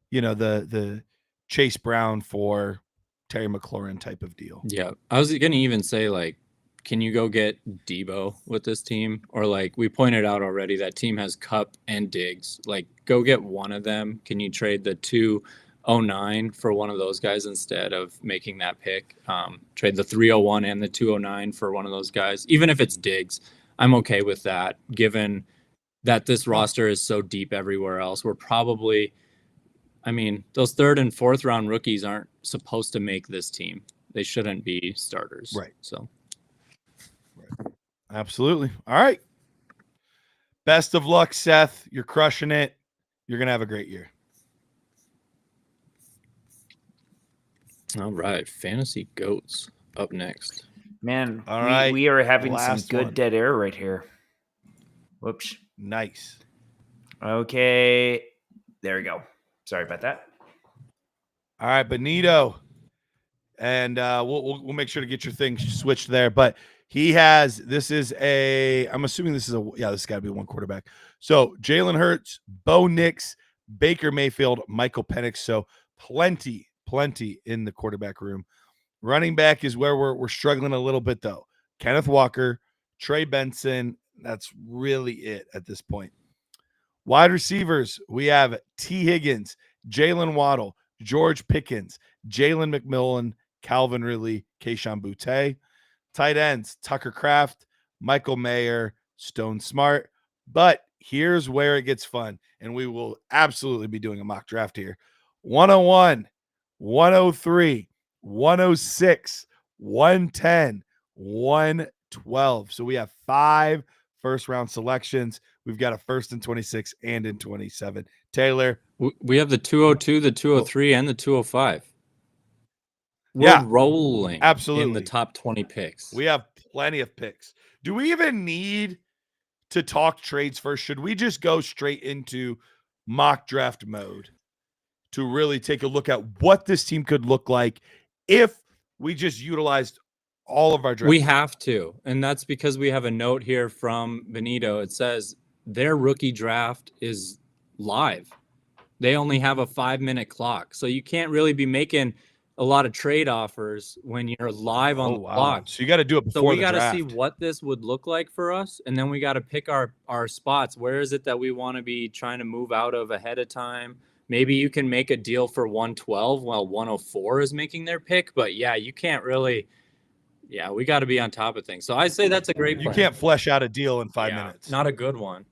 the Chase Brown for Terry McLaurin type of deal. Yeah. I was going to even say, like, can you go get Debo with this team? Or like we pointed out already, that team has Kupp and Diggs. Like, go get one of them. Can you trade the 209 for one of those guys instead of making that pick? Trade the 301 and the 209 for one of those guys. Even if it's Diggs, I'm okay with that, given that this roster is so deep everywhere else. We're probably... I mean, those third and fourth round rookies aren't supposed to make this team. They shouldn't be starters. Right. So. Right. Absolutely. All right. Best of luck, Seth. You're crushing it. You're going to have a great year. All right. Fantasy Goats up next. Man, all right. We are having some good dead air right here. Whoops. Nice. Okay. There we go. Sorry about that. All right, Bonito. and we'll make sure to get your thing switched there. But he has this is a I'm assuming this is this has got to be one quarterback. So Jalen Hurts, Bo Nix, Baker Mayfield, Michael Penix. So plenty in the quarterback room. Running back is where we're struggling a little bit though. Kenneth Walker, Trey Benson. That's really it at this point. Wide receivers, we have T. Higgins, Jalen Waddle, George Pickens, Jalen McMillan, Calvin Ridley, Keyshawn Boutte. Tight ends, Tucker Kraft, Michael Mayer, Stone Smart. But here's where it gets fun, and we will absolutely be doing a mock draft here. 101, 103, 106, 110, 112. So we have 5 first-round selections. We've got a first in 26 and in 27. Taylor. We have the 202, the 203, and the 205. We're rolling absolutely in the top 20 picks. We have plenty of picks. Do we even need to talk trades first? Should we just go straight into mock draft mode to really take a look at what this team could look like if we just utilized all of our draft? We have to, and that's because we have a note here from Bonito. It says their rookie draft is live. They only have a 5-minute clock, so you can't really be making a lot of trade offers when you're live on the clock. So you got to do it before so we the got to draft. see what this would look like for us, and then we got to pick our spots. Where is it that we want to be trying to move out of ahead of time? Maybe you can make a deal for 112 while 104 is making their pick, but yeah, you can't really. Yeah, we got to be on top of things. So I say that's a great plan. You can't flesh out a deal in 5 minutes. Not a good one.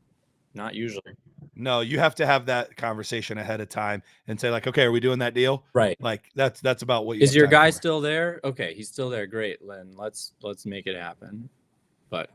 Not usually. No, you have to have that conversation ahead of time and say like, okay, are we doing that deal? Right. Like that's about what you. Is your guy still there? Okay, he's still there. Great, Len. Let's make it happen. But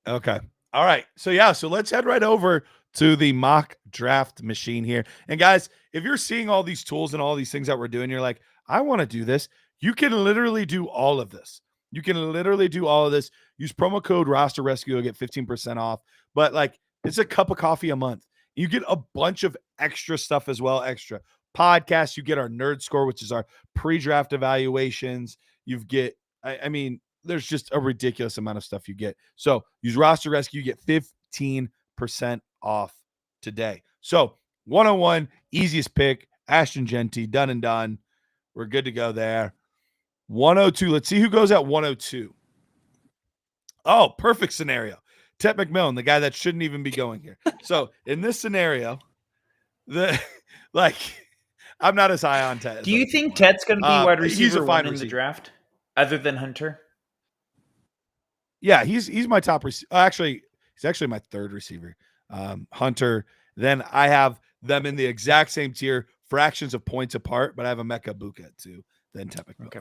okay, all right. So let's head right over to the mock draft machine here. And guys, if you're seeing all these tools and all these things that we're doing, you're like, I want to do this. You can literally do all of this. You can literally do all of this. Use promo code Roster Rescue. You'll get 15% off. But like, it's a cup of coffee a month. You get a bunch of extra stuff as well. Extra podcasts. You get our nerd score, which is our pre-draft evaluations. You get, I mean, there's just a ridiculous amount of stuff you get. So use Roster Rescue. You get 15% off today. So 101, easiest pick, Ashton Genty, done and done. We're good to go there. 102. Let's see who goes at 102. Oh, perfect scenario. Ted McMillan, the guy that shouldn't even be going here. So in this scenario, I'm not as high on Ted. Do you think Ted's going to be wide receiver one in the receiver. draft, other than Hunter? Yeah, he's my top receiver. Actually, he's actually my third receiver. Hunter. Then I have them in the exact same tier, fractions of points apart, but I have a Emeka Egbuka at 2, then Ted McMillan. Okay.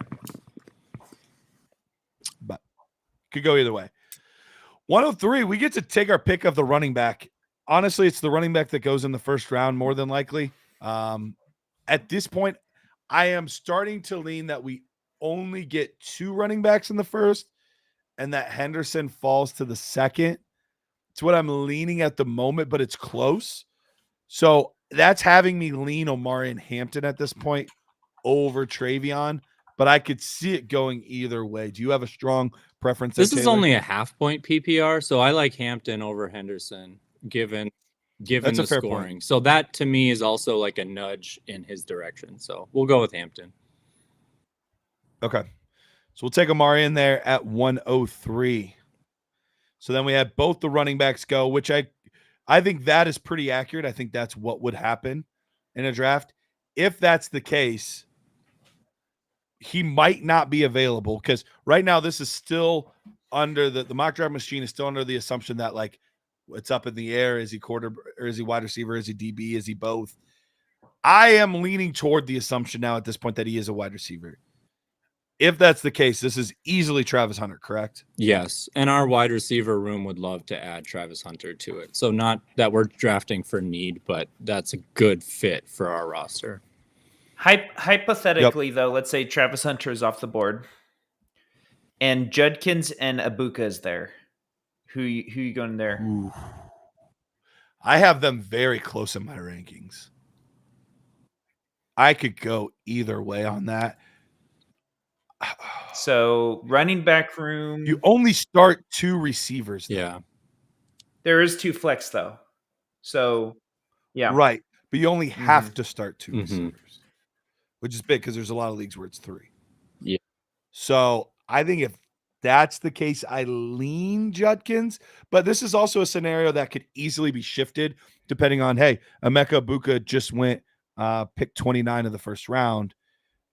But could go either way. 103, we get to take our pick of the running back. Honestly, it's the running back that goes in the first round more than likely. At this point, I am starting to lean that we only get 2 running backs in the first and that Henderson falls to the second. It's what I'm leaning at the moment, but it's close. So that's having me lean Omari and Hampton at this point over Travion, but I could see it going either way. Do you have a strong preference? This is only a half-point PPR, so I like Hampton over Henderson, given That's the scoring. Point. So that to me is also like a nudge in his direction. So we'll go with Hampton. Okay. So we'll take Omari in there at 103. So then we had both the running backs go, which I think that is pretty accurate. I think that's what would happen in a draft. If that's the case, he might not be available because right now this is still under the mock draft machine is still under the assumption that like it's up in the air. Is he quarter or is he wide receiver? Is he DB? Is he both? I am leaning toward the assumption now at this point that he is a wide receiver. If that's the case, this is easily Travis Hunter, correct? Yes, and our wide receiver room would love to add Travis Hunter to it. So not that we're drafting for need, but that's a good fit for our roster. Hypothetically, though, let's say Travis Hunter is off the board and Judkins and Egbuka is there. Who you going there? Ooh. I have them very close in my rankings. I could go either way on that. So running back room. You only start 2 receivers. Though. Yeah. There is 2 flex though. So yeah. Right. But you only have to start 2 Mhm. receivers, which is big because there's a lot of leagues where it's 3. Yeah. So I think if that's the case, I lean Judkins. But this is also a scenario that could easily be shifted depending on, hey, Emeka Buka just went pick 29 of the first round.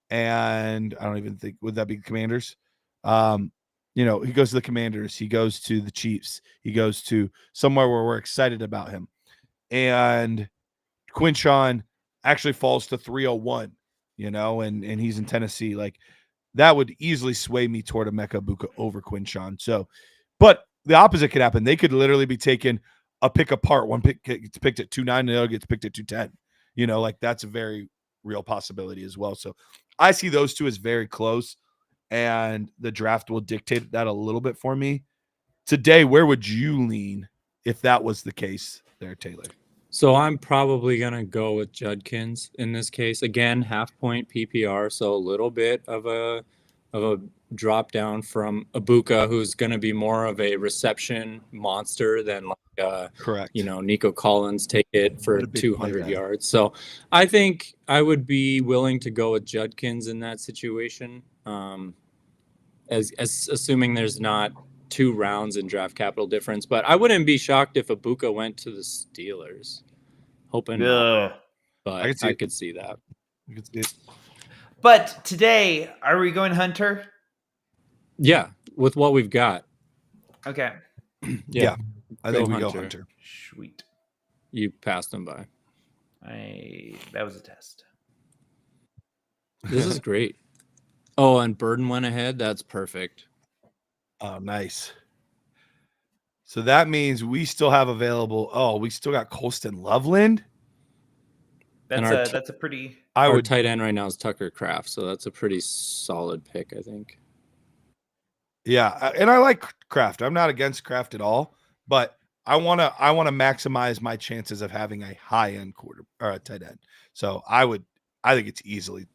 And I don't even think, would that be Commanders? You know, he goes to the Commanders. He goes to the Chiefs. He goes to somewhere where we're excited about him. And Quinshawn actually falls to 301, you know, and he's in Tennessee. Like, that would easily sway me toward Emeka Buka over Quinshawn. So, but the opposite could happen. They could literally be taking a pick apart. One pick gets picked at 2.9 and the other gets picked at 2.10. You know, like that's a very real possibility as well. So I see those two as very close, and the draft will dictate that a little bit for me. Today, where would you lean if that was the case there, Taylor? So I'm probably going to go with Judkins in this case. Again, half point PPR, so a little bit of a drop down from Ibuka, who's going to be more of a reception monster than like Correct. You know, Nico Collins take it for What a big 200 play guy. yards. So I think I would be willing to go with Judkins in that situation, as assuming there's not 2 rounds in draft capital difference. But I wouldn't be shocked if Ibuka went to the Steelers. Hoping not, but I could see that. You could see it. But today, are we going Hunter? Yeah, with what we've got. Okay. Yeah. I think we go Hunter. Hunter. Sweet. You passed him by. That was a test. This is great. Oh, and Burden went ahead. That's perfect. Oh, nice. So that means we still have available. Oh, we still got Colston Loveland. That's a pretty. Our tight end right now is Tucker Kraft, so that's a pretty solid pick, I think. Yeah, and I like Kraft. I'm not against Kraft at all, but I want to maximize my chances of having a high end quarter or a tight end. So I think it's easily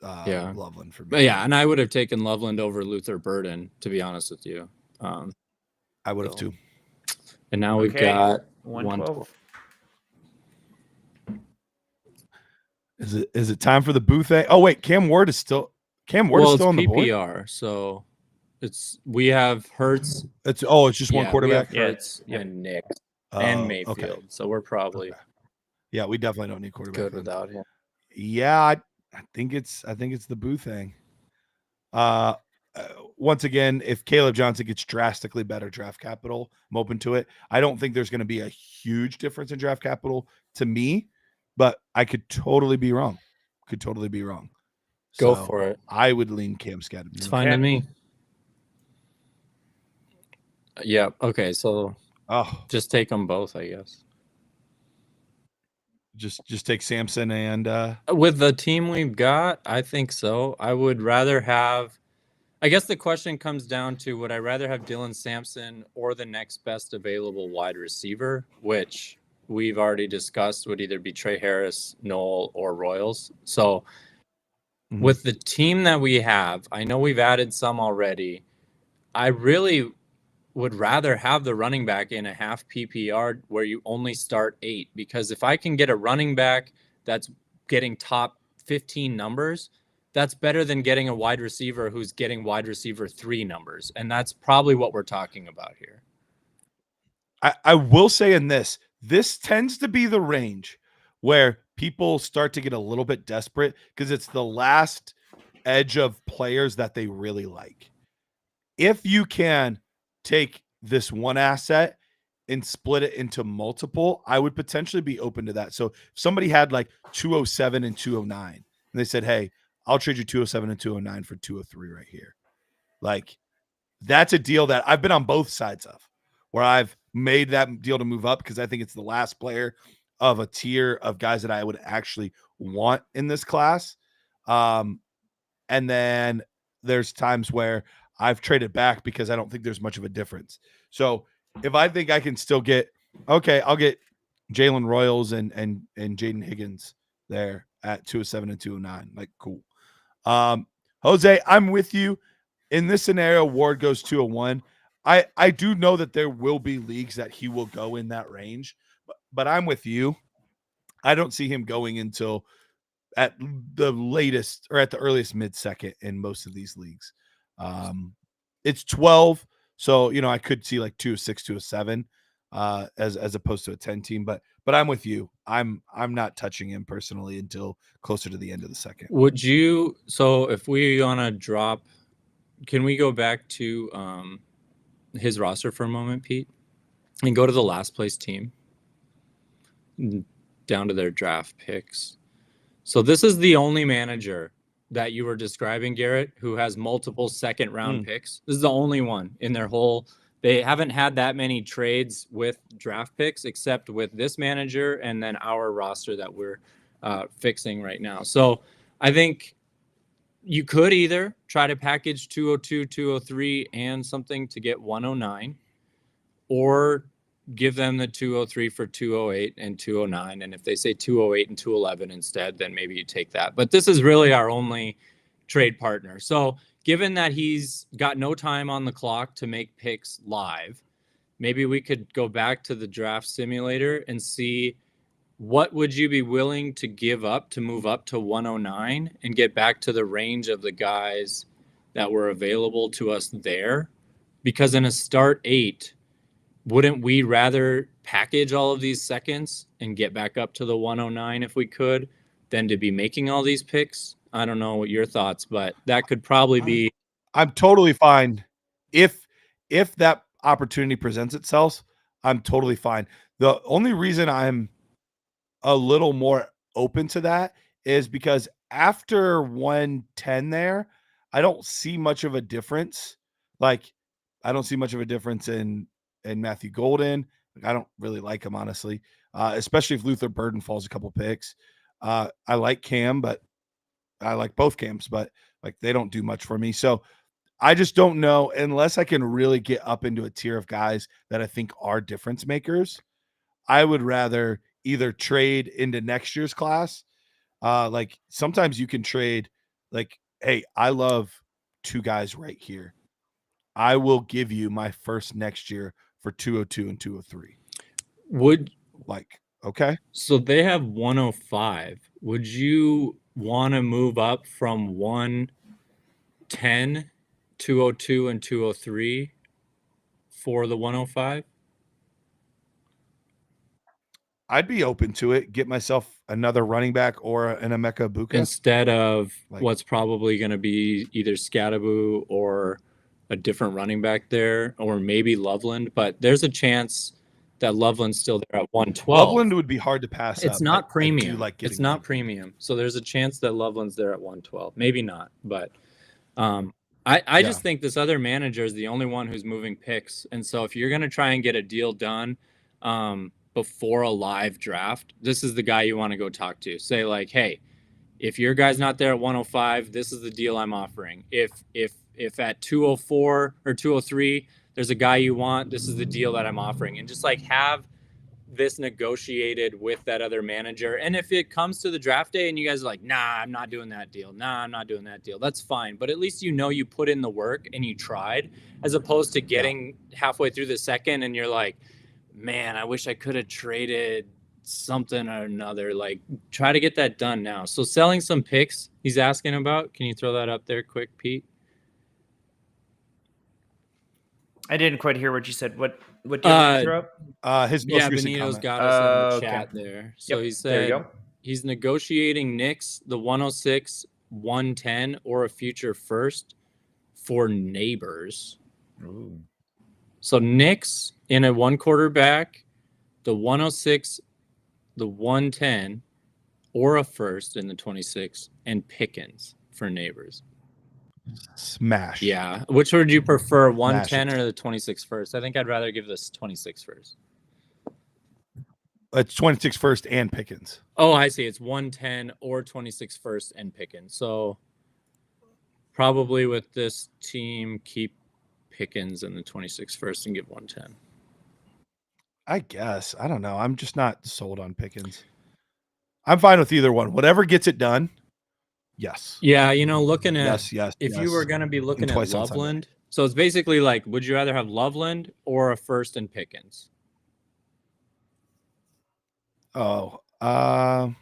Loveland for me. But yeah, and I would have taken Loveland over Luther Burden, to be honest with you. I would have too. And now we've got 112. Is it time for the booth? Oh wait, Cam Ward is still on the board. PPR, so we have Hurts. It's just one quarterback. We have Hurts and Nick and Mayfield. Okay. So we're probably yeah, we definitely don't need quarterback. Good without him. Yeah, I think it's the booth thing. Once again, if Caleb Johnson gets drastically better draft capital, I'm open to it. I don't think there's going to be a huge difference in draft capital to me, but I could totally be wrong. Go for it. I would lean Cam Skadden. It's fine to me. Yeah. Okay. So just take them both, I guess. Just take Samson and with the team we've got, I think so. I would rather have. I guess the question comes down to, would I rather have Dylan Sampson or the next best available wide receiver, which we've already discussed would either be Trey Harris, Noel, or Royals. So with the team that we have, I know we've added some already. I really would rather have the running back in a half PPR where you only start 8, because if I can get a running back that's getting top 15 numbers, that's better than getting a wide receiver who's getting wide receiver 3 numbers. And that's probably what we're talking about here. I will say in this tends to be the range where people start to get a little bit desperate because it's the last edge of players that they really like. If you can take this one asset and split it into multiple, I would potentially be open to that. So if somebody had like 207 and 209 and they said, hey, I'll trade you 207 and 209 for 203 right here. Like, that's a deal that I've been on both sides of, where I've made that deal to move up because I think it's the last player of a tier of guys that I would actually want in this class. And then there's times where I've traded back because I don't think there's much of a difference. So if I think I can still get, okay, I'll get Jalen Royals and Jaden Higgins there at 207 and 209. Like, cool. Jose, I'm with you. in this scenario, Ward goes 201. I do know that there will be leagues that he will go in that range, but I'm with you. I don't see him going until at the latest or at the earliest mid-second in most of these leagues. It's 12, so I could see like 2 6 to a 7 as opposed to a 10 team, but I'm with you. I'm not touching him personally until closer to the end of the second. Would you, so if we want to drop, can we go back to his roster for a moment, Pete, and go to the last place team down to their draft picks? So this is the only manager that you were describing, Garrett, who has multiple second round picks. This is the only one in their whole. They haven't had that many trades with draft picks except with this manager and then our roster that we're fixing right now. So I think you could either try to package 202, 203 and something to get 109, or give them the 203 for 208 and 209. And if they say 208 and 211 instead, then maybe you take that. But this is really our only trade partner. So given that he's got no time on the clock to make picks live, maybe we could go back to the draft simulator and see what would you be willing to give up to move up to 109 and get back to the range of the guys that were available to us there? Because in a start 8, wouldn't we rather package all of these seconds and get back up to the 109 if we could than to be making all these picks? I don't know what your thoughts, but that could probably be. I'm totally fine if that opportunity presents itself. I'm totally fine. The only reason I'm a little more open to that is because after 110 there, I don't see much of a difference. Like, I don't see much of a difference in Matthew Golden. I don't really like him, honestly, especially if Luther Burden falls a couple picks. I like Cam, but I like both Cams, but like they don't do much for me. So I just don't know unless I can really get up into a tier of guys that I think are difference makers. I would rather either trade into next year's class. Like sometimes you can trade like, hey, I love 2 guys right here. I will give you my first next year for 202 and 203. Would like, okay. So they have 105. Would you want to move up from 110, 202, and 203 for the 105? I'd be open to it. Get myself another running back or an Emeka Buka instead of what's probably going to be either Scadaboo or a different running back there, or maybe Loveland. But there's a chance that Loveland's still there at 112. Loveland would be hard to pass. It's not premium. It's not premium. So there's a chance that Loveland's there at 112. Maybe not, but I just think this other manager is the only one who's moving picks. And so if you're going to try and get a deal done before a live draft, this is the guy you want to go talk to. Say like, hey, if your guy's not there at 105, this is the deal I'm offering. If at 204 or 203, there's a guy you want, this is the deal that I'm offering. And just like have this negotiated with that other manager. And if it comes to the draft day and you guys are like, nah, I'm not doing that deal. Nah, I'm not doing that deal. That's fine. But at least you put in the work and you tried, as opposed to getting halfway through the second and you're like, man, I wish I could have traded something or another. Like, try to get that done now. So selling some picks he's asking about. Can you throw that up there quick, Pete? I didn't quite hear what you said. What did you throw up? His most recent Bonito's comment. got us in the chat there. So Yep, he there said you go. he's negotiating Knicks, the 106, 110, or a future first for Neighbors. Ooh. So Knicks in a 1 quarterback, the 106, the 110, or a first in the 26, and Pickens for Neighbors. Smash. Yeah. Which would you prefer, 110 or the 26 first? I think I'd rather give this 26 first. It's 26 first and Pickens. Oh, I see. It's 110 or 26 first and Pickens. So probably with this team, keep Pickens in the 26 first and give 110. I guess. I don't know. I'm just not sold on Pickens. I'm fine with either one. Whatever gets it done, Yes. Yeah, looking at Yes. if you were going to be looking at twice on Sunday. Loveland, so it's basically like, would you rather have Loveland or a first and Pickens? Oh, I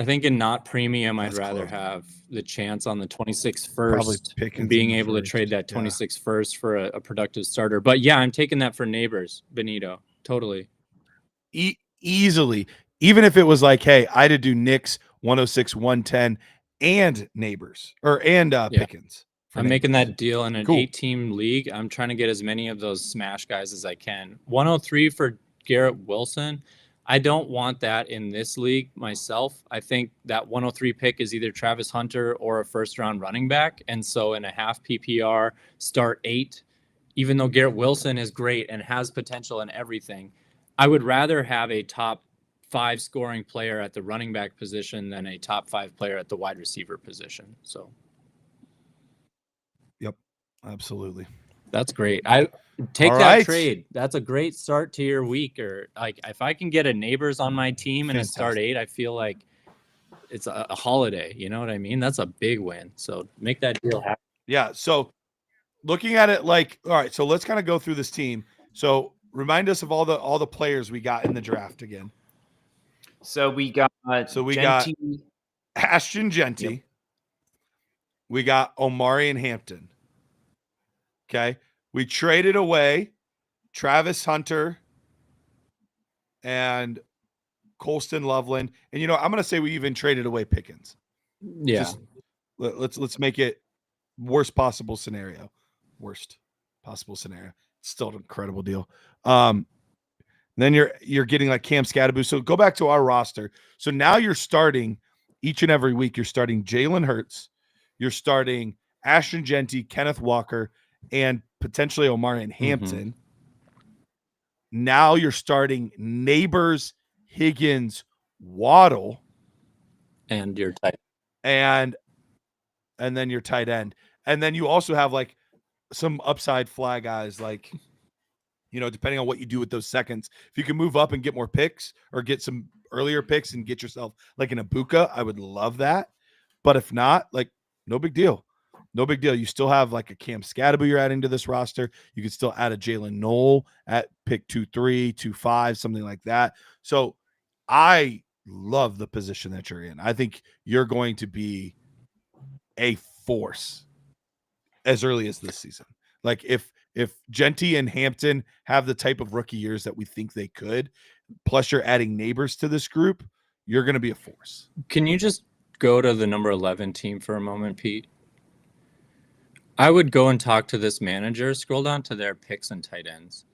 think in not premium, I'd That's rather close. have the chance on the 26th Probably first Pickens and being in the able to first, trade that yeah. 26th first for a productive starter. But yeah, I'm taking that for Neighbors, Bonito. Totally. Easily. Even if it was like, hey, I had to do Knicks 106, 110 and Neighbors and Pickens. I'm making that deal in an Cool. 8-team league. I'm trying to get as many of those smash guys as I can. 103 for Garrett Wilson. I don't want that in this league myself. I think that 103 pick is either Travis Hunter or a first-round running back. And so in a half PPR, start 8, even though Garrett Wilson is great and has potential in everything, I would rather have a top 5 scoring player at the running back position than a top 5 player at the wide receiver position. So Yep, absolutely. that's great. I take All that right. trade. That's a great start to your week. Or like if I can get a Neighbors on my team and a start 8, I feel like it's a holiday. You know what I mean? That's a big win. So make that deal happen. Yeah. So looking at it like, all right, so let's kind of go through this team. So remind us of all the players we got in the draft again. So we got got Ashton Genty. Yep. We got Omari and Hampton. Okay. We traded away Travis Hunter and Colston Loveland. And I'm gonna say we even traded away Pickens. Yeah. Just, let's make it worst possible scenario. Worst possible scenario. Still an incredible deal. Then you're getting like Cam Scatterboo. So go back to our roster. So now you're starting each and every week. You're starting Jalen Hurts. You're starting Ashton Genty, Kenneth Walker, and potentially Omari and Hampton. Now you're starting Neighbors, Higgins, Waddle, and your tight and then your tight end. And then you also have like some upside fly guys, like, depending on what you do with those seconds. If you can move up and get more picks or get some earlier picks and get yourself like an Ibuka, I would love that. But if not, like, no big deal. No big deal. You still have like a Cam Scatterboo you're adding to this roster. You can still add a Jalen Knoll at pick 2-3, 2-5, something like that. So I love the position that you're in. I think you're going to be a force as early as this season. Like if Genty and Hampton have the type of rookie years that we think they could, plus you're adding Neighbors to this group, you're going to be a force. Can you just go to the number 11 team for a moment, Pete? I would go and talk to this manager. Scroll down to their picks and tight ends.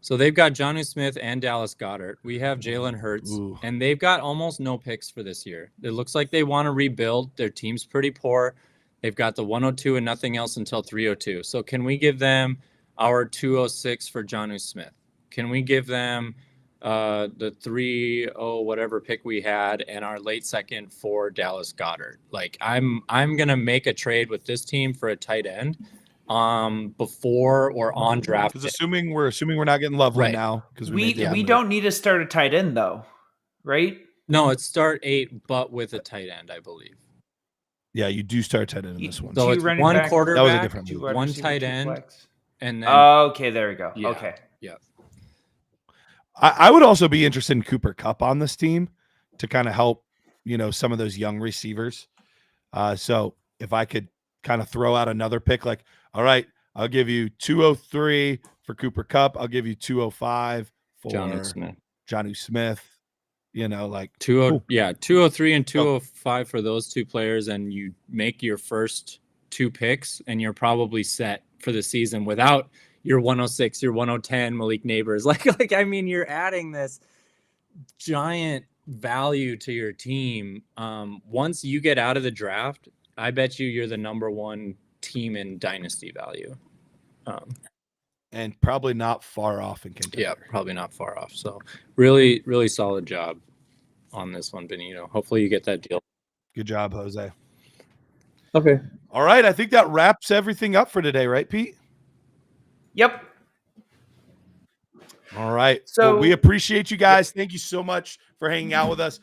So they've got Jonnu Smith and Dallas Goedert. We have Jalen Hurts, and they've got almost no picks for this year. It looks like they want to rebuild. Their team's pretty poor. They've got the 102 and nothing else until 302. So can we give them our 206 for Jonnu Smith? Can we give them the 30 whatever pick we had and our late second for Dallas Goedert? Like I'm gonna make a trade with this team for a tight end before or on draft. Because assuming we're not getting Loveland now, because we don't need to start a tight end though, right? No, it's start 8, but with a tight end, I believe. Yeah, you do start tight end in this one. So it's one quarterback, that was a different one tight end, and then okay, there we go. Yeah, okay, yeah. I would also be interested in Cooper Kupp on this team to kind of help, some of those young receivers. So if I could kind of throw out another pick, like, all right, I'll give you 203 for Cooper Kupp. I'll give you 205 for Jonnu Smith. Like 203 and 205 for those two players, and you make your first 2 picks, and you're probably set for the season without your 106, your 110 Malik Neighbors. Like I mean, you're adding this giant value to your team. Once you get out of the draft, I bet you're the number 1 team in dynasty value. And probably not far off in Kentucky. Yeah, probably not far off. So really, really solid job on this one, Bonito. Hopefully you get that deal. Good job, Jose. Okay. All right. I think that wraps everything up for today, right, Pete? Yep. All right. So we appreciate you guys. Thank you so much for hanging out with us.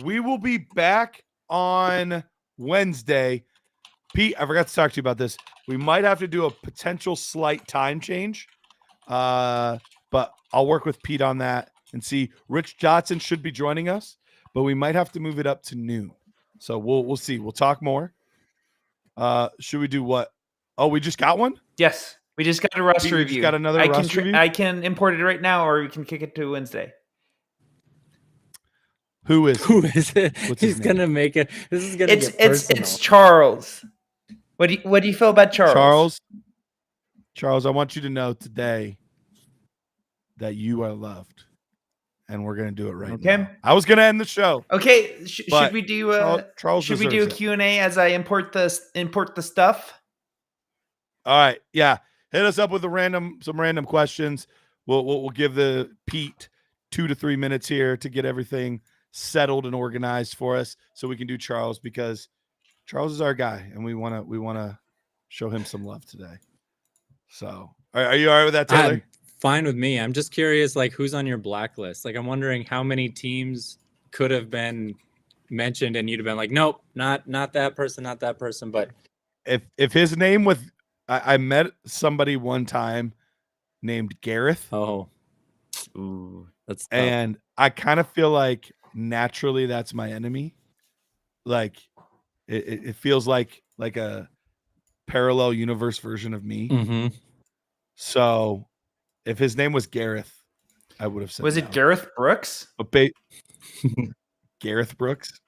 We will be back on Wednesday. Pete, I forgot to talk to you about this. We might have to do a potential slight time change. But I'll work with Pete on that and see. Rich Johnson should be joining us, but we might have to move it up to noon. So we'll see. We'll talk more. Should we do what? Oh, we just got one? Yes, we just got a roster Pete, you review. just got another roster review? I can import it right now, or we can kick it to Wednesday. Who is Who is it? What's his He's name? gonna make it. This is gonna get personal. It's Charles. What do you feel about Charles? Charles, I want you to know today that you are loved, and we're gonna do it right now. I was gonna end the show. Okay, should we do Charles should we do a Q&A as I import the stuff? All right, yeah. Hit us up with some random questions. We'll give the Pete 2 to 3 minutes here to get everything settled and organized for us, so we can do Charles, because Charles is our guy, and we wanna show him some love today. So, are you all right with that, Taylor? Fine with me. I'm just curious, like, who's on your blacklist? Like, I'm wondering how many teams could have been mentioned, and you'd have been like, nope, not that person, not that person. But if his name was, I met somebody one time named Gareth. Oh, ooh, that's tough. And I kind of feel like naturally that's my enemy. Like it feels like a parallel universe version of me. Mm-hmm. So if his name was Gareth, I would have said. Was it Gareth Brooks? But Gareth Brooks.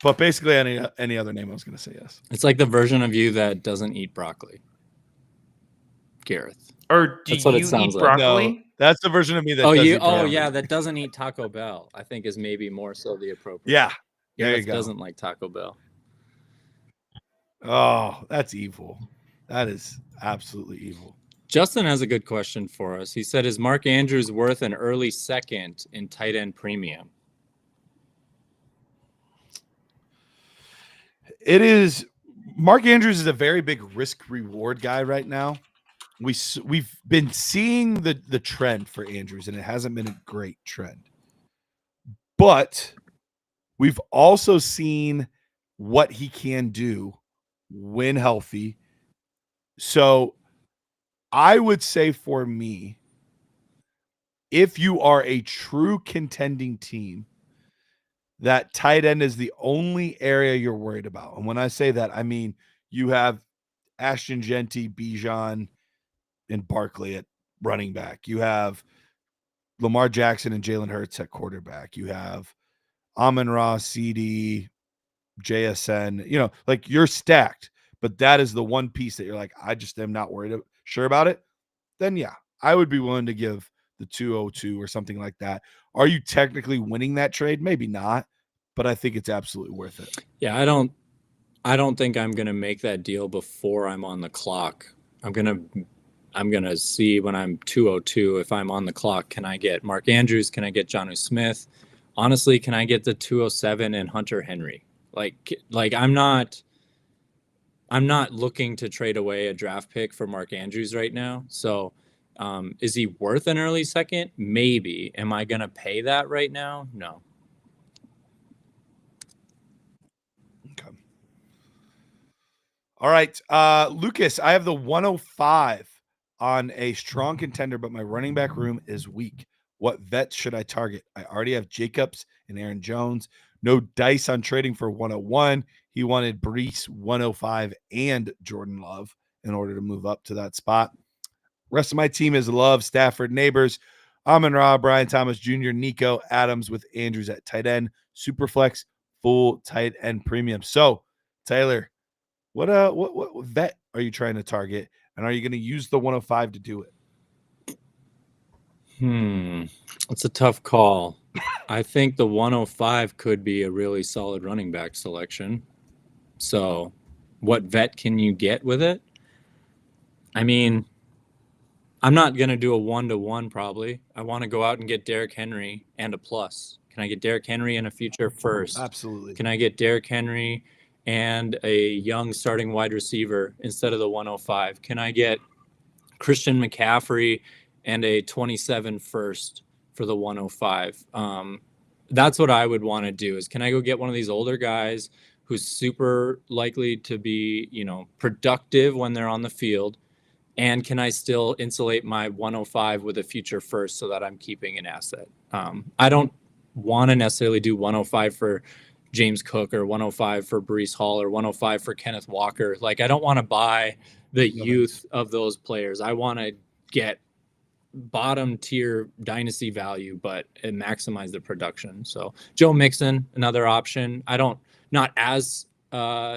But basically any other name I was going to say yes. It's like the version of you that doesn't eat broccoli. Gareth. Or do you eat broccoli? No, that's the version of me that does eat broccoli. Yeah, that doesn't eat Taco Bell. I think is maybe more so the appropriate. Yeah. There Gareth you go. Doesn't like Taco Bell. Oh, that's evil. That is absolutely evil. Justin has a good question for us. He said, is Mark Andrews worth an early second in tight end premium? It is. Mark Andrews is a very big risk reward guy right now. We've been seeing the trend for Andrews, and it hasn't been a great trend. But we've also seen what he can do when healthy. So I would say for me, if you are a true contending team, that tight end is the only area you're worried about. And when I say that, I mean you have Ashton Genty, Bijan, and Barkley at running back. You have Lamar Jackson and Jalen Hurts at quarterback. You have Amon-Ra, CD, JSN. Like you're stacked, but that is the one piece that you're like, I just am not sure about it. Then yeah, I would be willing to give the 202 or something like that. Are you technically winning that trade? Maybe not, but I think it's absolutely worth it. Yeah, I don't think I'm gonna make that deal before I'm on the clock. I'm gonna see when I'm 202 if I'm on the clock. Can I get Mark Andrews? Can I get Jonnu Smith? Honestly, can I get the 207 and Hunter Henry? Like I'm not looking to trade away a draft pick for Mark Andrews right now. So is he worth an early second? Maybe. Am I gonna pay that right now? No. Okay. All right. Lucas, I have the 105 on a strong contender, but my running back room is weak. What vets should I target? I already have Jacobs and Aaron Jones. No dice on trading for 101. He wanted Breece, 105, and Jordan Love in order to move up to that spot. Rest of my team is Love, Stafford, Neighbors, Amon-Ra, Brian Thomas Jr., Nico, Adams with Andrews at tight end, Superflex, full tight end premium. So, Taylor, what vet are you trying to target? And are you going to use the 105 to do it? It's a tough call. I think the 105 could be a really solid running back selection. So what vet can you get with it? I mean, I'm not going to do a 1-to-1 probably. I want to go out and get Derrick Henry and a plus. Can I get Derrick Henry and a future first? Absolutely. Can I get Derrick Henry and a young starting wide receiver instead of the 105? Can I get Christian McCaffrey and a 27 first for the 105? that's what I would want to do is, can I go get one of these older guys who's super likely to be, productive when they're on the field? And can I still insulate my 105 with a future first so that I'm keeping an asset? I don't want to necessarily do 105 for James Cook or 105 for Breece Hall or 105 for Kenneth Walker. Like, I don't want to buy the youth of those players. I want to get bottom tier dynasty value, but maximize the production. So Joe Mixon, another option. Not as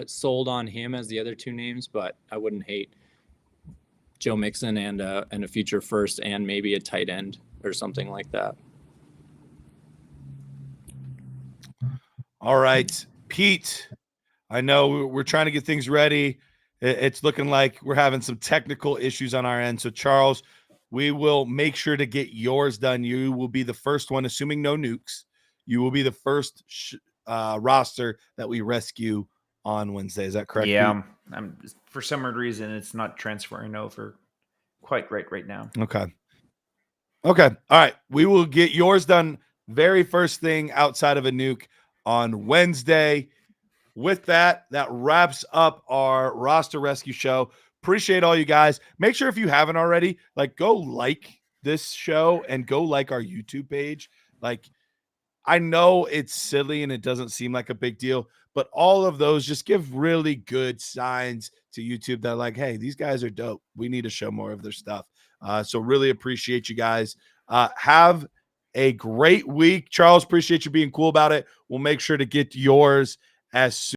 sold on him as the other two names, but I wouldn't hate Joe Mixon and a future first and maybe a tight end or something like that. All right, Pete, I know we're trying to get things ready. It's looking like we're having some technical issues on our end. So, Charles, we will make sure to get yours done. You will be the first one, assuming no nukes. You will be the first roster that we rescue on Wednesday. Is that correct? Yeah. For some weird reason, it's not transferring over quite right now. Okay. All right. We will get yours done very first thing outside of a nuke on Wednesday. With that wraps up our roster rescue show. Appreciate all you guys. Make sure if you haven't already, go like this show and go like our YouTube page. I know it's silly and it doesn't seem like a big deal, but all of those just give really good signs to YouTube that hey, these guys are dope. We need to show more of their stuff. So really appreciate you guys. Have a great week. Charles, appreciate you being cool about it. We'll make sure to get yours as soon